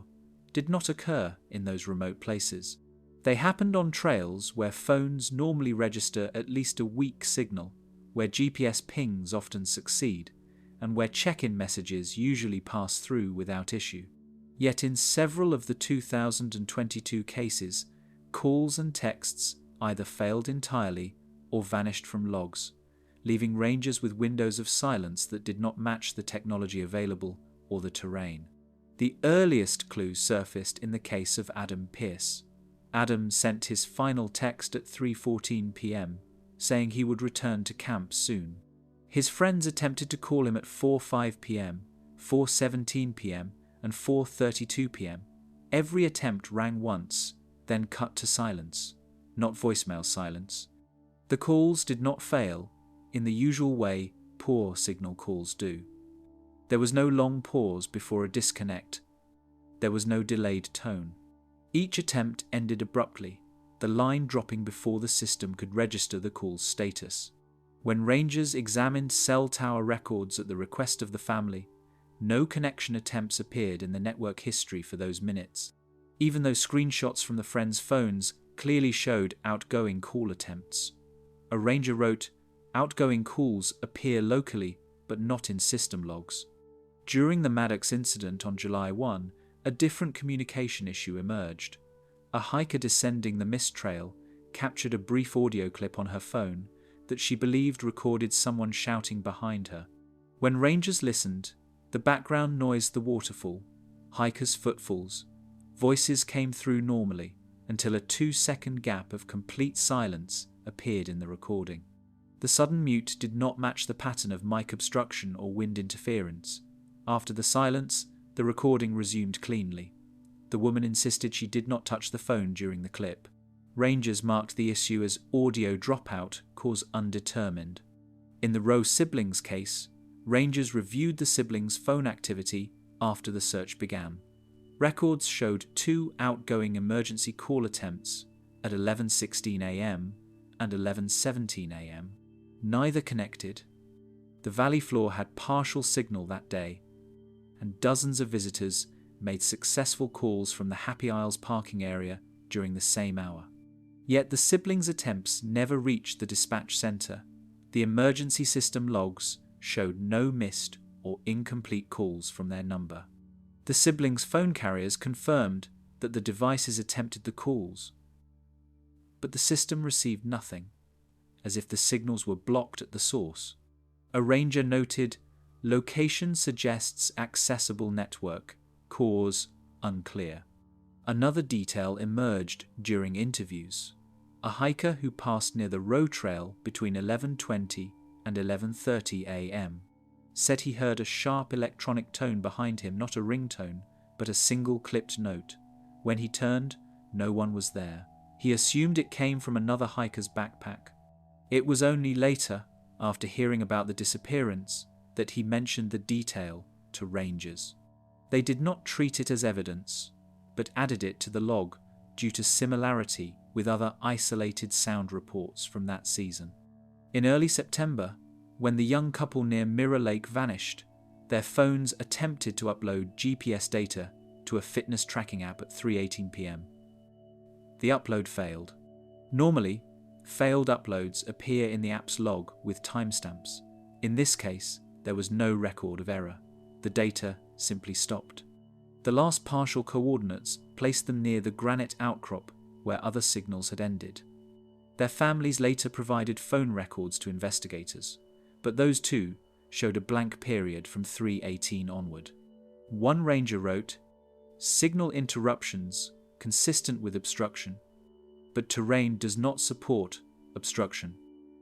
did not occur in those remote places. They happened on trails where phones normally register at least a weak signal, where GPS pings often succeed, and where check-in messages usually pass through without issue. Yet in several of the 2022 cases, calls and texts either failed entirely or vanished from logs, leaving rangers with windows of silence that did not match the technology available or the terrain. The earliest clues surfaced in the case of Adam Pierce. Adam sent his final text at 3:14 p.m., saying he would return to camp soon. His friends attempted to call him at 4:05 p.m., 4:17 p.m., and 4:32 p.m. Every attempt rang once, then cut to silence, not voicemail silence. The calls did not fail in the usual way poor signal calls do. There was no long pause before a disconnect. There was no delayed tone. Each attempt ended abruptly, the line dropping before the system could register the call's status. When rangers examined cell tower records at the request of the family, no connection attempts appeared in the network history for those minutes, even though screenshots from the friends' phones clearly showed outgoing call attempts. A ranger wrote, "Outgoing calls appear locally, but not in system logs." During the Maddox incident on July 1, a different communication issue emerged. A hiker descending the Mist Trail captured a brief audio clip on her phone, that she believed recorded someone shouting behind her. When rangers listened, the background noised the waterfall, hikers' footfalls. Voices came through normally until a 2-second gap of complete silence appeared in the recording. The sudden mute did not match the pattern of mic obstruction or wind interference. After the silence, the recording resumed cleanly. The woman insisted she did not touch the phone during the clip. Rangers marked the issue as audio dropout, cause undetermined. In the Rowe siblings case, rangers reviewed the siblings' phone activity after the search began. Records showed 2 outgoing emergency call attempts at 11:16 a.m. and 11:17 a.m. Neither connected. The valley floor had partial signal that day, and dozens of visitors made successful calls from the Happy Isles parking area during the same hour. Yet the siblings' attempts never reached the dispatch center. The emergency system logs showed no missed or incomplete calls from their number. The siblings' phone carriers confirmed that the devices attempted the calls, but the system received nothing, as if the signals were blocked at the source. A ranger noted, "Location suggests accessible network, cause unclear." Another detail emerged during interviews. A hiker who passed near the Rowe Trail between 11:20 and 11:30 a.m. said he heard a sharp electronic tone behind him, not a ringtone, but a single clipped note. When he turned, no one was there. He assumed it came from another hiker's backpack. It was only later, after hearing about the disappearance, that he mentioned the detail to rangers. They did not treat it as evidence, but added it to the log due to similarity with other isolated sound reports from that season. In early September, when the young couple near Mirror Lake vanished, their phones attempted to upload GPS data to a fitness tracking app at 3:18 p.m. The upload failed. Normally, failed uploads appear in the app's log with timestamps. In this case, there was no record of error. The data simply stopped. The last partial coordinates placed them near the granite outcrop where other signals had ended. Their families later provided phone records to investigators, but those too showed a blank period from 3:18 onward. One ranger wrote, "Signal interruptions consistent with obstruction, but terrain does not support obstruction."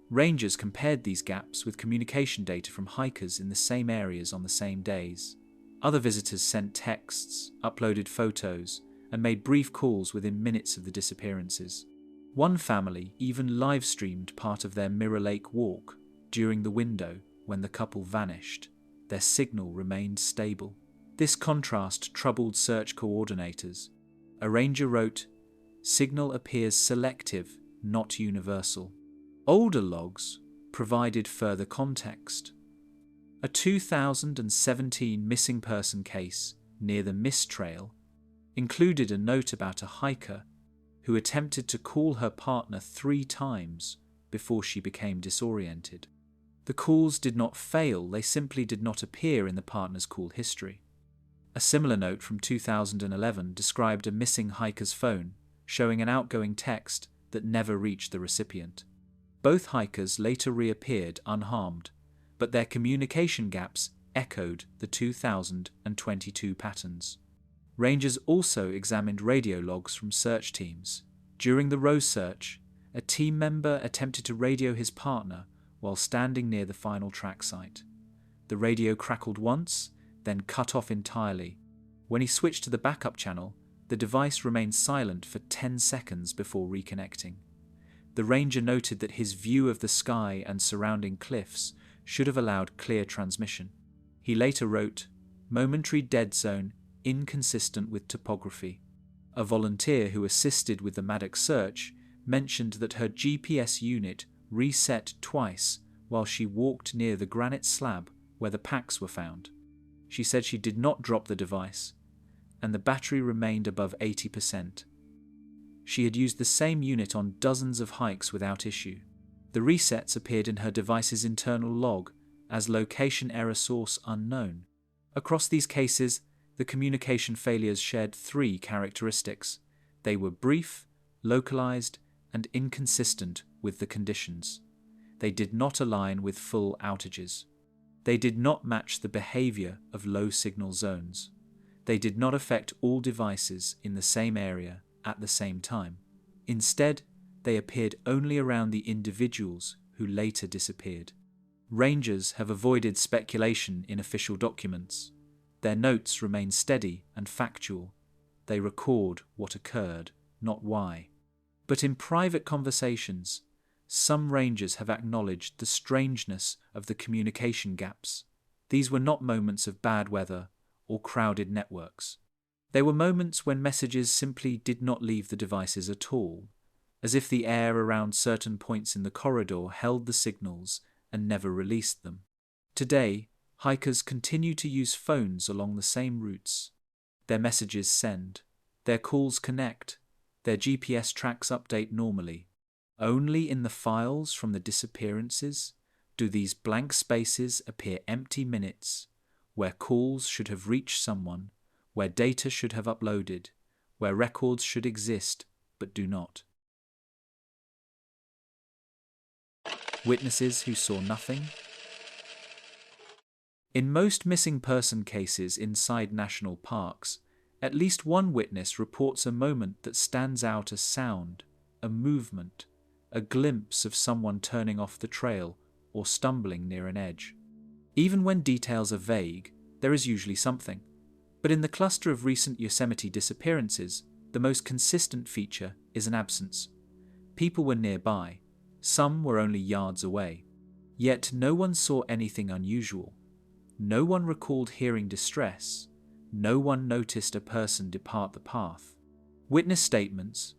Rangers compared these gaps with communication data from hikers in the same areas on the same days. Other visitors sent texts, uploaded photos, and made brief calls within minutes of the disappearances. One family even live-streamed part of their Mirror Lake walk during the window when the couple vanished. Their signal remained stable. This contrast troubled search coordinators. A ranger wrote, "Signal appears selective, not universal." Older logs provided further context. A 2017 missing person case near the Mist Trail included a note about a hiker who attempted to call her partner 3 times before she became disoriented. The calls did not fail, they simply did not appear in the partner's call history. A similar note from 2011 described a missing hiker's phone, showing an outgoing text that never reached the recipient. Both hikers later reappeared unharmed, but their communication gaps echoed the 2022 patterns. Rangers also examined radio logs from search teams. During the Rowe search, a team member attempted to radio his partner while standing near the final track site. The radio crackled once, then cut off entirely. When he switched to the backup channel, the device remained silent for 10 seconds before reconnecting. The ranger noted that his view of the sky and surrounding cliffs should have allowed clear transmission. He later wrote, "Momentary dead zone inconsistent with topography." A volunteer who assisted with the Maddox search mentioned that her GPS unit reset twice while she walked near the granite slab where the packs were found. She said she did not drop the device, and the battery remained above 80%. She had used the same unit on dozens of hikes without issue. The resets appeared in her device's internal log as location error source unknown. Across these cases, the communication failures shared 3 characteristics. They were brief, localized, and inconsistent with the conditions. they did not align with full outages. They did not match the behavior of low signal zones. They did not affect all devices in the same area at the same time. Instead, they appeared only around the individuals who later disappeared. Rangers have avoided speculation in official documents. Their notes remain steady and factual. They record what occurred, not why. But in private conversations, some rangers have acknowledged the strangeness of the communication gaps. These were not moments of bad weather or crowded networks. They were moments when messages simply did not leave the devices at all, as if the air around certain points in the corridor held the signals and never released them. Today, hikers continue to use phones along the same routes. Their messages send, their calls connect, their GPS tracks update normally. Only in the files from the disappearances do these blank spaces appear empty minutes, where calls should have reached someone, where data should have uploaded, where records should exist but do not. Witnesses who saw nothing. In most missing person cases inside national parks, at least one witness reports a moment that stands out: a sound, a movement, a glimpse of someone turning off the trail or stumbling near an edge. Even when details are vague, there is usually something. But in the cluster of recent Yosemite disappearances, the most consistent feature is an absence. People were nearby. Some were only yards away. Yet no one saw anything unusual. No one recalled hearing distress. No one noticed a person depart the path. Witness statements,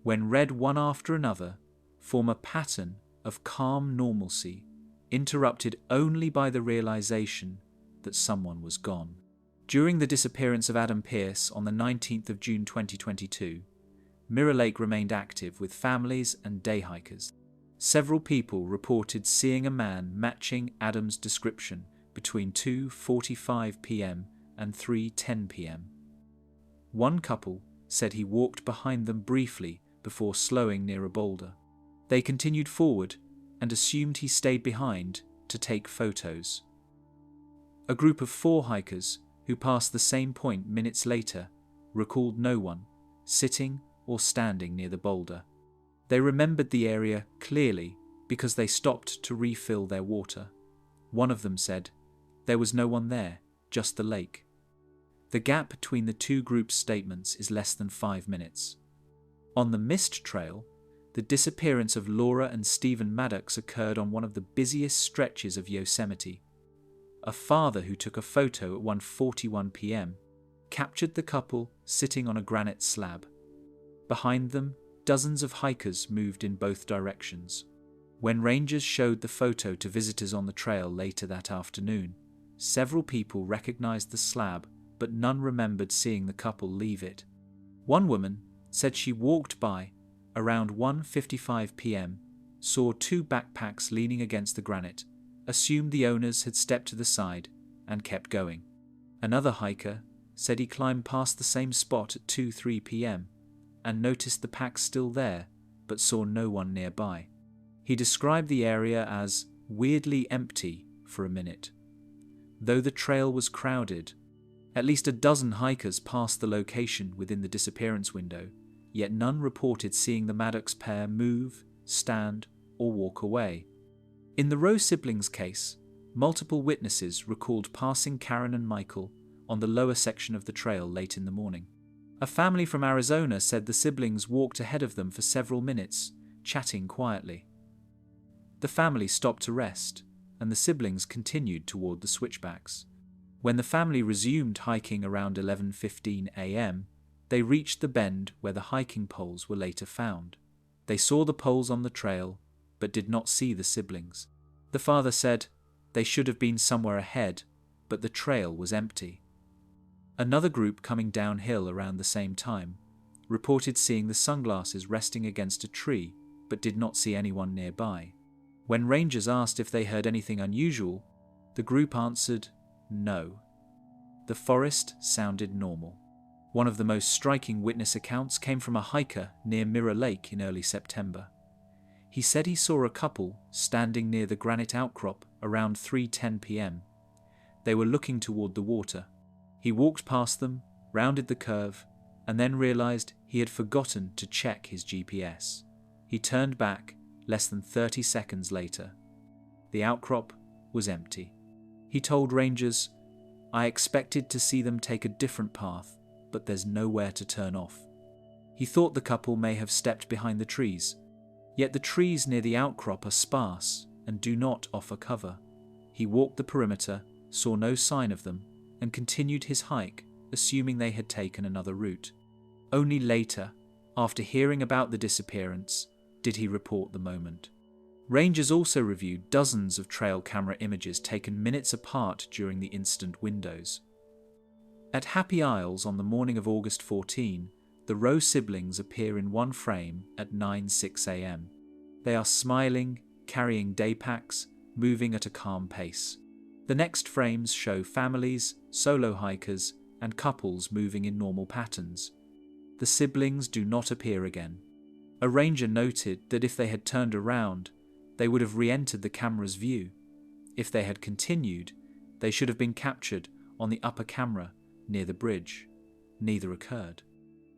when read one after another, form a pattern of calm normalcy, interrupted only by the realization that someone was gone. During the disappearance of Adam Pearce on the 19th of June 2022, Mirror Lake remained active with families and day hikers. Several people reported seeing a man matching Adam's description between 2:45 p.m. and 3:10 p.m. One couple said he walked behind them briefly before slowing near a boulder. They continued forward and assumed he stayed behind to take photos. A group of 4 hikers who passed the same point minutes later recalled no one sitting or standing near the boulder. They remembered the area clearly because they stopped to refill their water. One of them said, "There was no one there, just the lake." The gap between the two groups' statements is less than 5 minutes. On the Mist Trail, the disappearance of Laura and Stephen Maddox occurred on one of the busiest stretches of Yosemite. A father who took a photo at 1:41 p.m. captured the couple sitting on a granite slab. Behind them, dozens of hikers moved in both directions. When rangers showed the photo to visitors on the trail later that afternoon, several people recognized the slab, but none remembered seeing the couple leave it. One woman said she walked by around 1:55 p.m., saw 2 backpacks leaning against the granite, assumed the owners had stepped to the side, and kept going. Another hiker said he climbed past the same spot at 2:03 p.m. and noticed the packs still there, but saw no one nearby. He described the area as weirdly empty for a minute. Though the trail was crowded, at least a dozen hikers passed the location within the disappearance window, yet none reported seeing the Maddox pair move, stand, or walk away. In the Rowe siblings' case, multiple witnesses recalled passing Karen and Michael on the lower section of the trail late in the morning. A family from Arizona said the siblings walked ahead of them for several minutes, chatting quietly. The family stopped to rest, and the siblings continued toward the switchbacks. When the family resumed hiking around 11:15 a.m., they reached the bend where the hiking poles were later found. They saw the poles on the trail, but did not see the siblings. The father said they should have been somewhere ahead, but the trail was empty. Another group coming downhill around the same time reported seeing the sunglasses resting against a tree, but did not see anyone nearby. When rangers asked if they heard anything unusual, the group answered no. The forest sounded normal. One of the most striking witness accounts came from a hiker near Mirror Lake in early September. He said he saw a couple standing near the granite outcrop around 3:10 p.m. They were looking toward the water. He walked past them, rounded the curve, and then realized he had forgotten to check his GPS. He turned back less than 30 seconds later. The outcrop was empty. He told rangers, "I expected to see them take a different path, but there's nowhere to turn off." He thought the couple may have stepped behind the trees, yet the trees near the outcrop are sparse and do not offer cover. He walked the perimeter, saw no sign of them, and continued his hike, assuming they had taken another route. Only later, after hearing about the disappearance, did he report the moment. Rangers also reviewed dozens of trail camera images taken minutes apart during the incident windows. At Happy Isles on the morning of August 14, the Rowe siblings appear in one frame at 9:06 a.m. They are smiling, carrying day packs, moving at a calm pace. The next frames show families, solo hikers, and couples moving in normal patterns. The siblings do not appear again. A ranger noted that if they had turned around, they would have re-entered the camera's view. If they had continued, they should have been captured on the upper camera near the bridge. Neither occurred.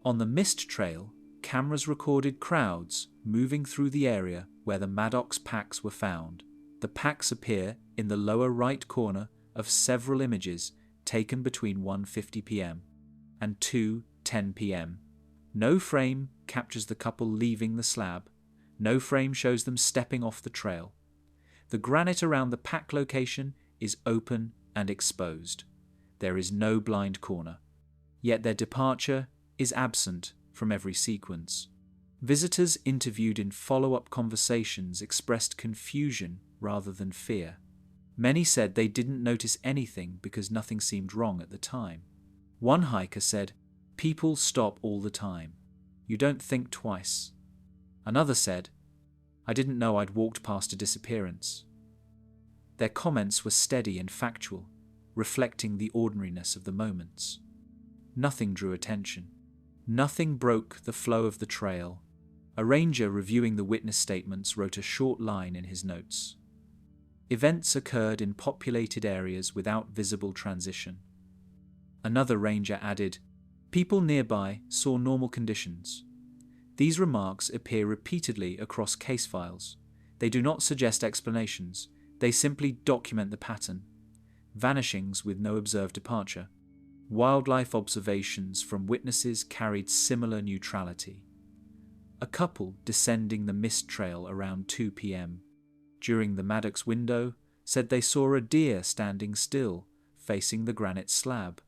On the mist trail, cameras recorded crowds moving through the area where the Maddox packs were found. The packs appear in the lower right corner of several images taken between 1:50 p.m. and 2:10 p.m. No frame captures the couple leaving the slab. No frame shows them stepping off the trail. The granite around the pack location is open and exposed. There is no blind corner. Yet their departure is absent from every sequence. Visitors interviewed in follow-up conversations expressed confusion rather than fear. Many said they didn't notice anything because nothing seemed wrong at the time. One hiker said, "People stop all the time. You don't think twice." Another said, "I didn't know I'd walked past a disappearance." Their comments were steady and factual, reflecting the ordinariness of the moments. Nothing drew attention. Nothing broke the flow of the trail. A ranger reviewing the witness statements wrote a short line in his notes. Events occurred in populated areas without visible transition. Another ranger added, "People nearby saw normal conditions." These remarks appear repeatedly across case files. They do not suggest explanations. They simply document the pattern. Vanishings with no observed departure. Wildlife observations from witnesses carried similar neutrality. A couple descending the mist trail around 2 p.m. during the Maddox window said they saw a deer standing still, facing the granite slab.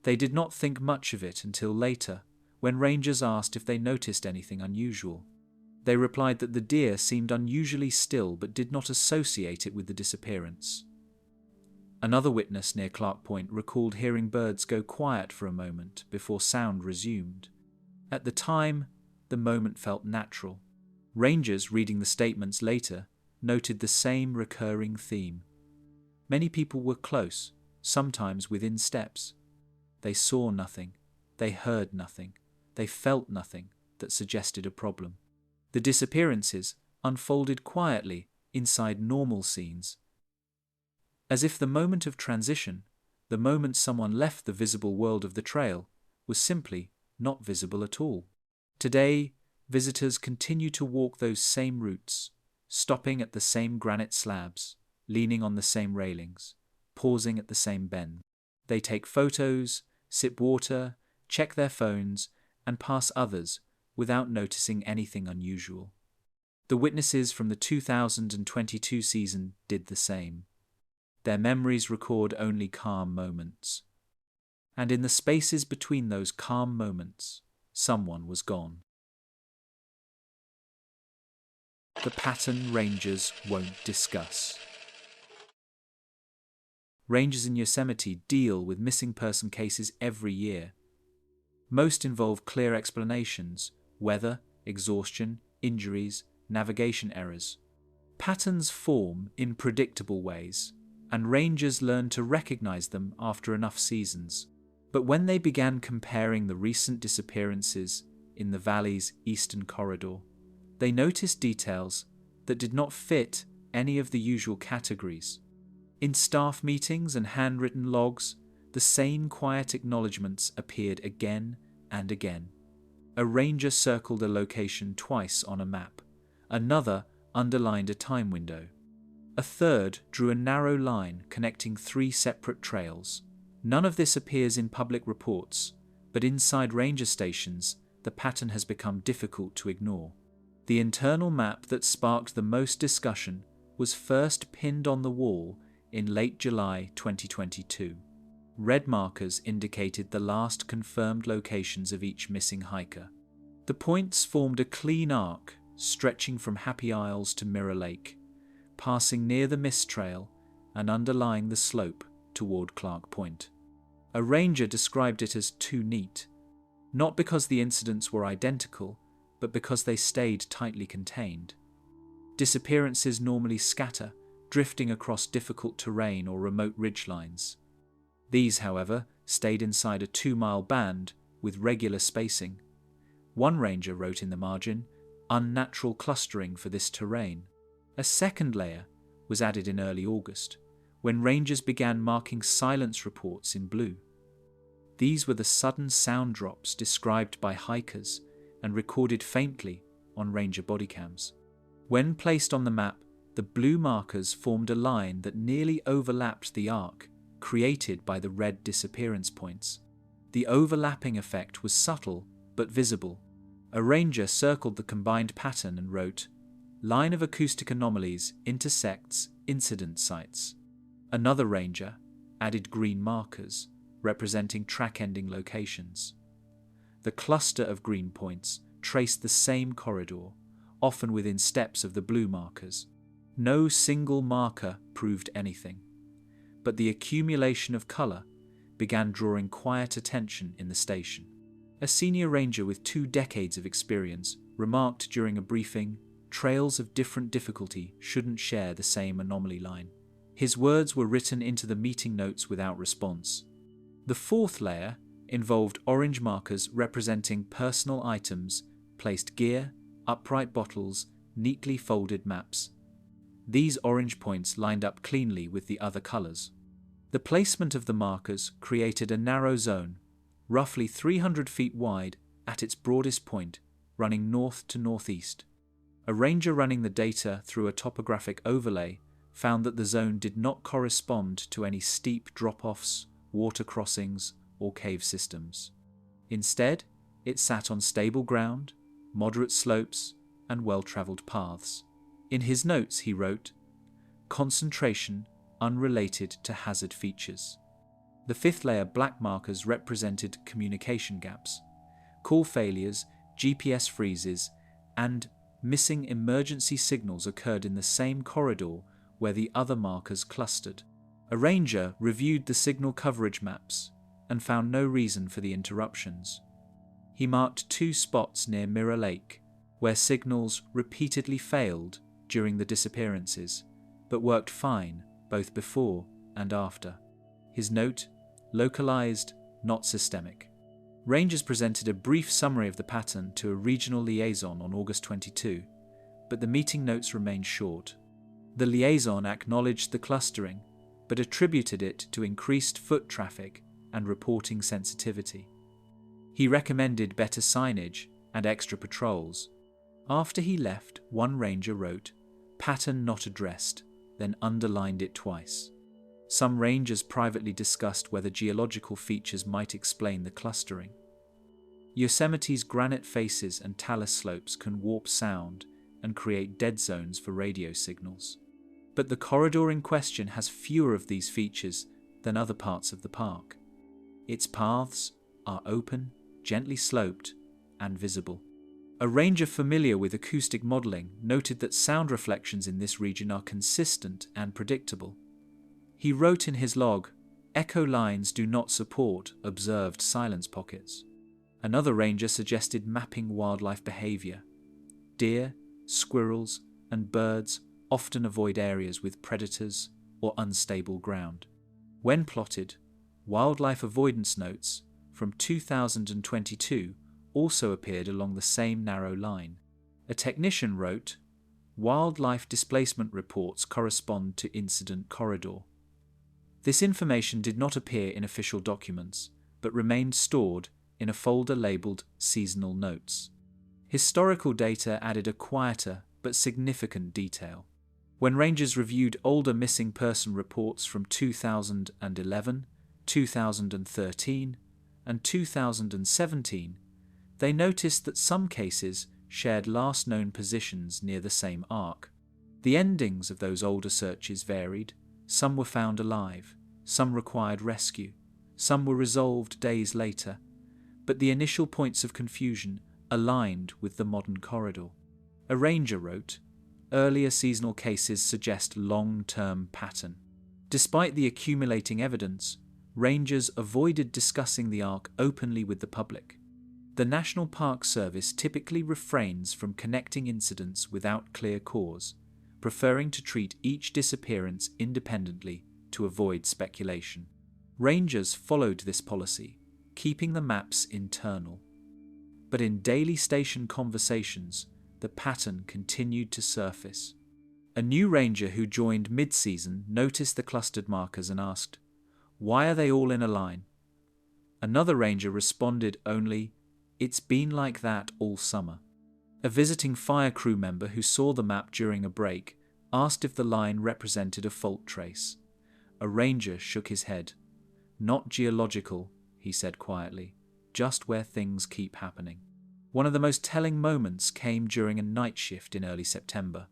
They did not think much of it until later, when rangers asked if they noticed anything unusual. They replied that the deer seemed unusually still but did not associate it with the disappearance. Another witness near Clark Point recalled hearing birds go quiet for a moment before sound resumed. At the time, the moment felt natural. Rangers reading the statements later noted the same recurring theme. Many people were close, sometimes within steps. They saw nothing, they heard nothing, they felt nothing that suggested a problem. The disappearances unfolded quietly inside normal scenes, as if the moment of transition, the moment someone left the visible world of the trail, was simply not visible at all. Today, visitors continue to walk those same routes, stopping at the same granite slabs, leaning on the same railings, pausing at the same bend. They take photos, sip water, check their phones, and pass others without noticing anything unusual. The witnesses from the 2022 season did the same. Their memories record only calm moments. And in the spaces between those calm moments, someone was gone. The pattern rangers won't discuss. Rangers in Yosemite deal with missing person cases every year. Most involve clear explanations: weather, exhaustion, injuries, navigation errors. Patterns form in predictable ways, and rangers learn to recognize them after enough seasons. But when they began comparing the recent disappearances in the valley's eastern corridor, they noticed details that did not fit any of the usual categories. In staff meetings and handwritten logs, the same quiet acknowledgements appeared again and again. A ranger circled a location twice on a map. Another underlined a time window. A third drew a narrow line connecting 3 separate trails. None of this appears in public reports, but inside ranger stations, the pattern has become difficult to ignore. The internal map that sparked the most discussion was first pinned on the wall in late July 2022. Red markers indicated the last confirmed locations of each missing hiker. The points formed a clean arc stretching from Happy Isles to Mirror Lake, passing near the mist trail and underlying the slope toward Clark Point. A ranger described it as too neat, not because the incidents were identical, but because they stayed tightly contained. Disappearances normally scatter, drifting across difficult terrain or remote ridgelines. These, however, stayed inside a 2-mile band with regular spacing. One ranger wrote in the margin, "Unnatural clustering for this terrain." A second layer was added in early August, when rangers began marking silence reports in blue. These were the sudden sound drops described by hikers and recorded faintly on ranger bodycams. When placed on the map, the blue markers formed a line that nearly overlapped the arc created by the red disappearance points. The overlapping effect was subtle but visible. A ranger circled the combined pattern and wrote, "Line of acoustic anomalies intersects incident sites." Another ranger added green markers representing track-ending locations. The cluster of green points traced the same corridor, often within steps of the blue markers. No single marker proved anything, but the accumulation of colour began drawing quiet attention in the station. A senior ranger with 2 decades of experience remarked during a briefing, "Trails of different difficulty shouldn't share the same anomaly line." His words were written into the meeting notes without response. The fourth layer involved orange markers representing personal items, placed gear, upright bottles, neatly folded maps. These orange points lined up cleanly with the other colours. The placement of the markers created a narrow zone, roughly 300 feet wide at its broadest point, running north to northeast. A ranger running the data through a topographic overlay found that the zone did not correspond to any steep drop-offs, water crossings, or cave systems. Instead, it sat on stable ground, moderate slopes, and well-travelled paths. In his notes he wrote, "Concentration unrelated to hazard features." The fifth layer black markers represented communication gaps. Call failures, GPS freezes, and missing emergency signals occurred in the same corridor where the other markers clustered. A ranger reviewed the signal coverage maps and found no reason for the interruptions. He marked 2 spots near Mirror Lake where signals repeatedly failed during the disappearances, but worked fine both before and after. His note, "Localized, not systemic." Rangers presented a brief summary of the pattern to a regional liaison on August 22, but the meeting notes remained short. The liaison acknowledged the clustering, but attributed it to increased foot traffic and reporting sensitivity. He recommended better signage and extra patrols. After he left, one ranger wrote, "Pattern not addressed," then underlined it twice. Some rangers privately discussed whether geological features might explain the clustering. Yosemite's granite faces and talus slopes can warp sound and create dead zones for radio signals. But the corridor in question has fewer of these features than other parts of the park. Its paths are open, gently sloped, and visible. A ranger familiar with acoustic modelling noted that sound reflections in this region are consistent and predictable. He wrote in his log, "Echo lines do not support observed silence pockets." Another ranger suggested mapping wildlife behaviour. Deer, squirrels, and birds often avoid areas with predators or unstable ground. When plotted, wildlife avoidance notes from 2022 also appeared along the same narrow line. A technician wrote, wildlife displacement reports correspond to incident corridor. This information did not appear in official documents, but remained stored in a folder labelled Seasonal Notes. Historical data added a quieter but significant detail. When rangers reviewed older missing person reports from 2011, 2013, and 2017, they noticed that some cases shared last known positions near the same arc. The endings of those older searches varied. Some were found alive, some required rescue, some were resolved days later, but the initial points of confusion aligned with the modern corridor. A ranger wrote, "Earlier seasonal cases suggest long-term pattern." Despite the accumulating evidence, rangers avoided discussing the arc openly with the public. The National Park Service typically refrains from connecting incidents without clear cause, preferring to treat each disappearance independently to avoid speculation. Rangers followed this policy, keeping the maps internal. But in daily station conversations, the pattern continued to surface. A new ranger who joined mid-season noticed the clustered markers and asked, "Why are they all in a line?" Another ranger responded only, "It's been like that all summer." A visiting fire crew member who saw the map during a break asked if the line represented a fault trace. A ranger shook his head. "Not geological," he said quietly, "just where things keep happening." One of the most telling moments came during a night shift in early September.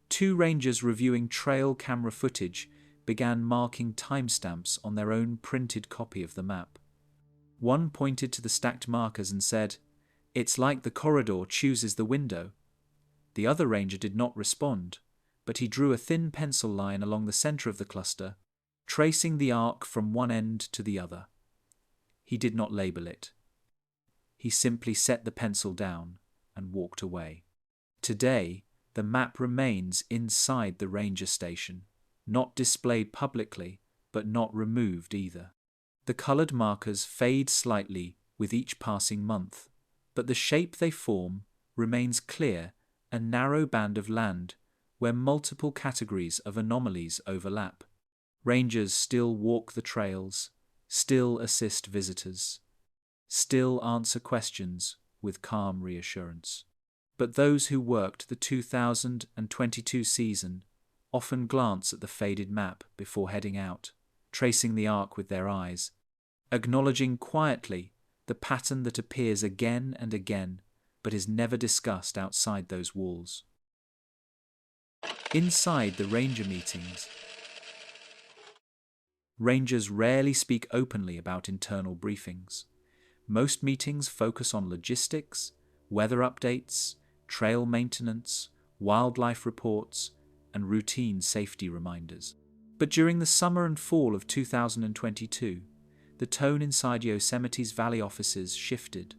Two rangers reviewing trail camera footage began marking timestamps on their own printed copy of the map. One pointed to the stacked markers and said, "It's like the corridor chooses the window." The other ranger did not respond, but he drew a thin pencil line along the center of the cluster, tracing the arc from one end to the other. He did not label it. He simply set the pencil down and walked away. Today, the map remains inside the ranger station, not displayed publicly, but not removed either. The colored markers fade slightly with each passing month, but the shape they form remains clear, a narrow band of land where multiple categories of anomalies overlap. Rangers still walk the trails, still assist visitors, still answer questions with calm reassurance. But those who worked the 2022 season often glance at the faded map before heading out, tracing the arc with their eyes, acknowledging quietly the pattern that appears again and again, but is never discussed outside those walls. Inside the ranger meetings, rangers rarely speak openly about internal briefings. Most meetings focus on logistics, weather updates, trail maintenance, wildlife reports, and routine safety reminders. But during the summer and fall of 2022, the tone inside Yosemite's valley offices shifted.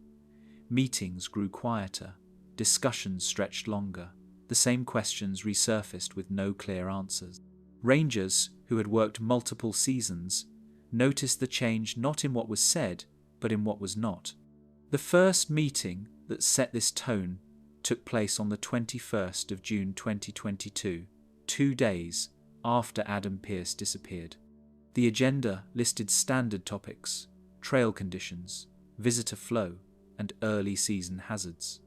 Meetings grew quieter, discussions stretched longer, the same questions resurfaced with no clear answers. Rangers, who had worked multiple seasons, noticed the change not in what was said, but in what was not. The first meeting that set this tone took place on the 21st of June 2022, 2 days after Adam Pearce disappeared. The agenda listed standard topics, trail conditions, visitor flow, and early season hazards.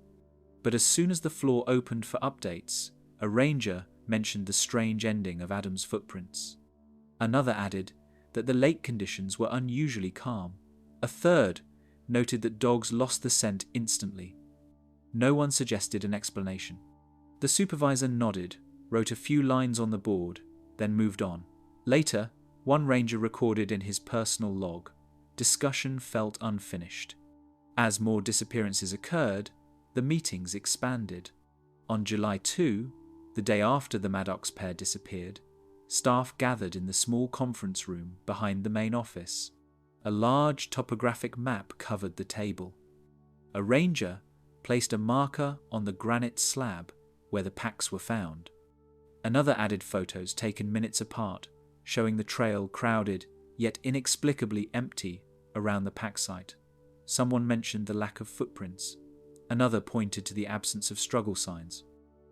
But as soon as the floor opened for updates, a ranger mentioned the strange ending of Adam's footprints. Another added that the lake conditions were unusually calm. A third noted that dogs lost the scent instantly. No one suggested an explanation. The supervisor nodded, wrote a few lines on the board, then moved on. Later, one ranger recorded in his personal log, "Discussion felt unfinished." As more disappearances occurred, the meetings expanded. On July 2, the day after the Maddox pair disappeared, staff gathered in the small conference room behind the main office. A large topographic map covered the table. A ranger placed a marker on the granite slab where the packs were found. Another added photos taken minutes apart, showing the trail crowded yet inexplicably empty around the pack site. Someone mentioned the lack of footprints. Another pointed to the absence of struggle signs.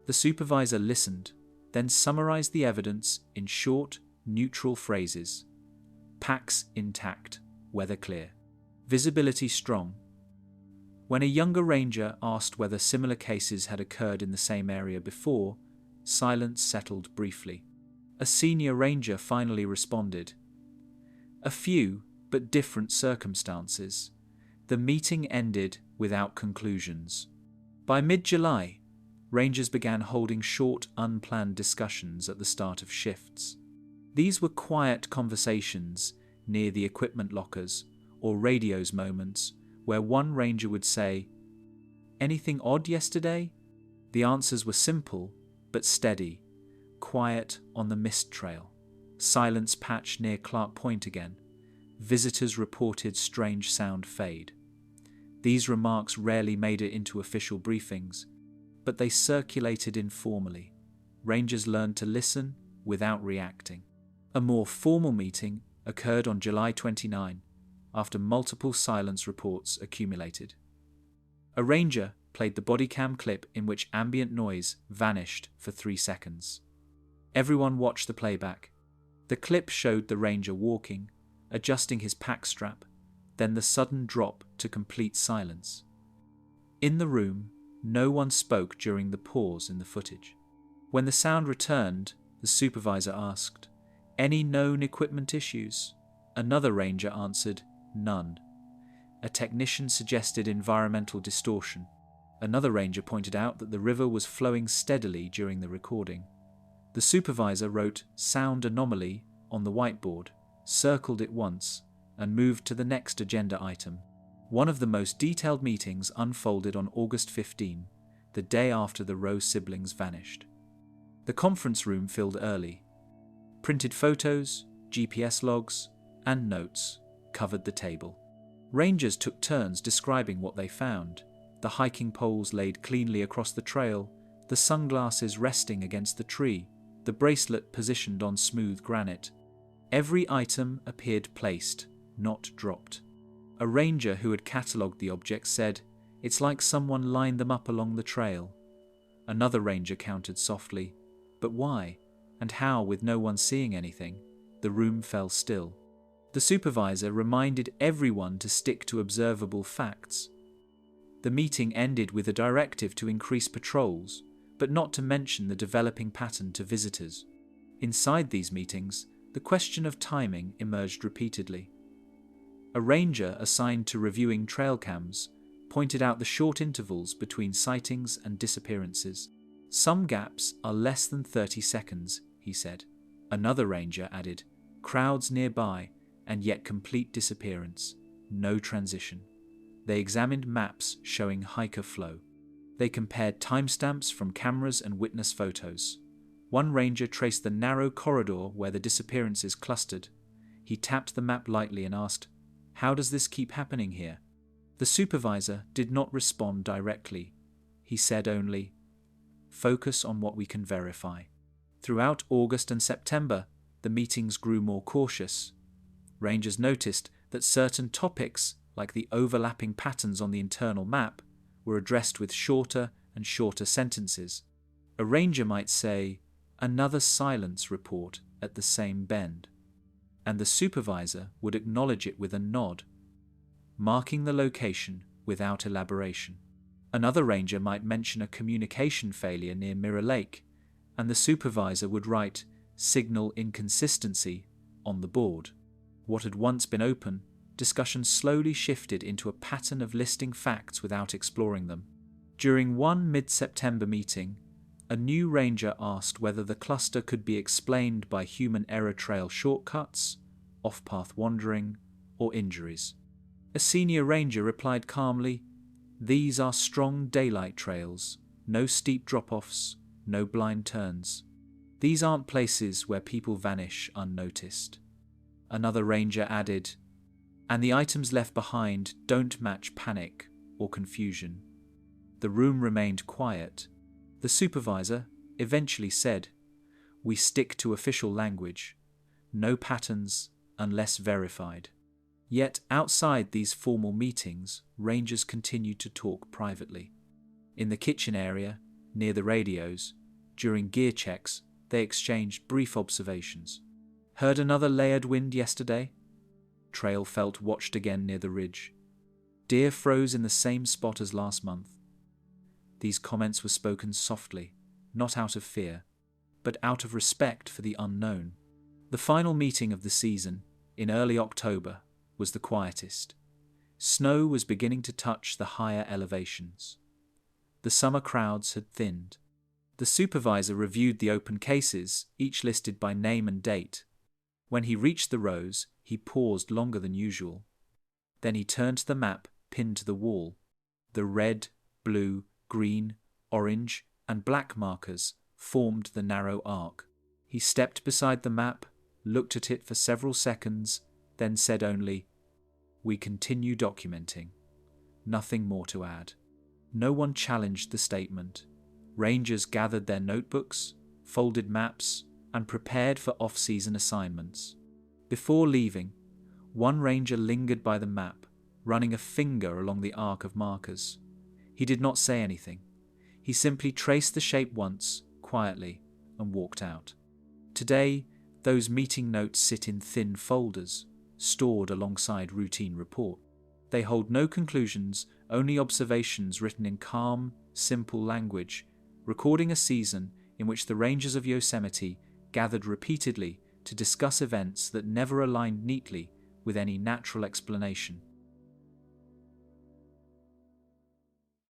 The supervisor listened, then summarized the evidence in short, neutral phrases. Packs intact, weather clear. Visibility strong. When a younger ranger asked whether similar cases had occurred in the same area before, silence settled briefly. A senior ranger finally responded. A few, but different circumstances. The meeting ended without conclusions. By mid-July, rangers began holding short, unplanned discussions at the start of shifts. These were quiet conversations near the equipment lockers or radios moments where one ranger would say, "Anything odd yesterday?" The answers were simple but steady. Quiet on the mist trail. Silence patch near Clark Point again. Visitors reported strange sound fade. These remarks rarely made it into official briefings, but they circulated informally. Rangers learned to listen without reacting. A more formal meeting occurred on July 29, after multiple silence reports accumulated. A ranger played the body cam clip in which ambient noise vanished for 3 seconds. Everyone watched the playback. The clip showed the ranger walking, adjusting his pack strap, then the sudden drop to complete silence. In the room, no one spoke during the pause in the footage. When the sound returned, the supervisor asked, "Any known equipment issues?" Another ranger answered, "None." A technician suggested environmental distortion. Another ranger pointed out that the river was flowing steadily during the recording. The supervisor wrote "sound anomaly" on the whiteboard, circled it once, and moved to the next agenda item. One of the most detailed meetings unfolded on August 15, the day after the Rowe siblings vanished. The conference room filled early. Printed photos, GPS logs, and notes covered the table. Rangers took turns describing what they found. The hiking poles laid cleanly across the trail, the sunglasses resting against the tree, the bracelet positioned on smooth granite. Every item appeared placed, not dropped. A ranger who had catalogued the objects said, "It's like someone lined them up along the trail." Another ranger countered softly, "But why? And how, with no one seeing anything?" The room fell still. The supervisor reminded everyone to stick to observable facts. The meeting ended with a directive to increase patrols, but not to mention the developing pattern to visitors. Inside these meetings, the question of timing emerged repeatedly. A ranger assigned to reviewing trail cams pointed out the short intervals between sightings and disappearances. "Some gaps are less than 30 seconds, he said. Another ranger added, "Crowds nearby and yet complete disappearance. No transition." They examined maps showing hiker flow. They compared timestamps from cameras and witness photos. One ranger traced the narrow corridor where the disappearances clustered. He tapped the map lightly and asked, "How does this keep happening here?" The supervisor did not respond directly. He said only, "Focus on what we can verify." Throughout August and September, the meetings grew more cautious. Rangers noticed that certain topics, like the overlapping patterns on the internal map, were addressed with shorter and shorter sentences. A ranger might say, "Another silence report at the same bend," and the supervisor would acknowledge it with a nod, marking the location without elaboration. Another ranger might mention a communication failure near Mirror Lake, and the supervisor would write "signal inconsistency" on the board. What had once been open, discussion slowly shifted into a pattern of listing facts without exploring them. During one mid-September meeting, a new ranger asked whether the cluster could be explained by human error trail shortcuts, off-path wandering, or injuries. A senior ranger replied calmly, "These are strong daylight trails, no steep drop-offs, no blind turns. These aren't places where people vanish unnoticed." Another ranger added, "And the items left behind don't match panic or confusion." The room remained quiet. The supervisor eventually said, "We stick to official language. No patterns unless verified." Yet outside these formal meetings, rangers continued to talk privately. In the kitchen area, Near the radios, during gear checks, they exchanged brief observations. "Heard another layered wind yesterday?" Trail felt watched again near the ridge. "Deer froze in the same spot as last month." These comments were spoken softly, not out of fear, but out of respect for the unknown. The final meeting of the season, in early October, was the quietest. Snow was beginning to touch the higher elevations. The summer crowds had thinned. The supervisor reviewed the open cases, each listed by name and date. When he reached the rows, he paused longer than usual. Then he turned to the map pinned to the wall. The red, blue, green, orange, and black markers formed the narrow arc. He stepped beside the map, looked at it for several seconds, then said only, "We continue documenting." Nothing more to add. No one challenged the statement. Rangers gathered their notebooks, folded maps, and prepared for off-season assignments. Before leaving, one ranger lingered by the map, running a finger along the arc of markers. He did not say anything. He simply traced the shape once, quietly, and walked out. Today, those meeting notes sit in thin folders, stored alongside routine report. They hold no conclusions, only observations written in calm, simple language, recording a season in which the rangers of Yosemite gathered repeatedly to discuss events that never aligned neatly with any natural explanation.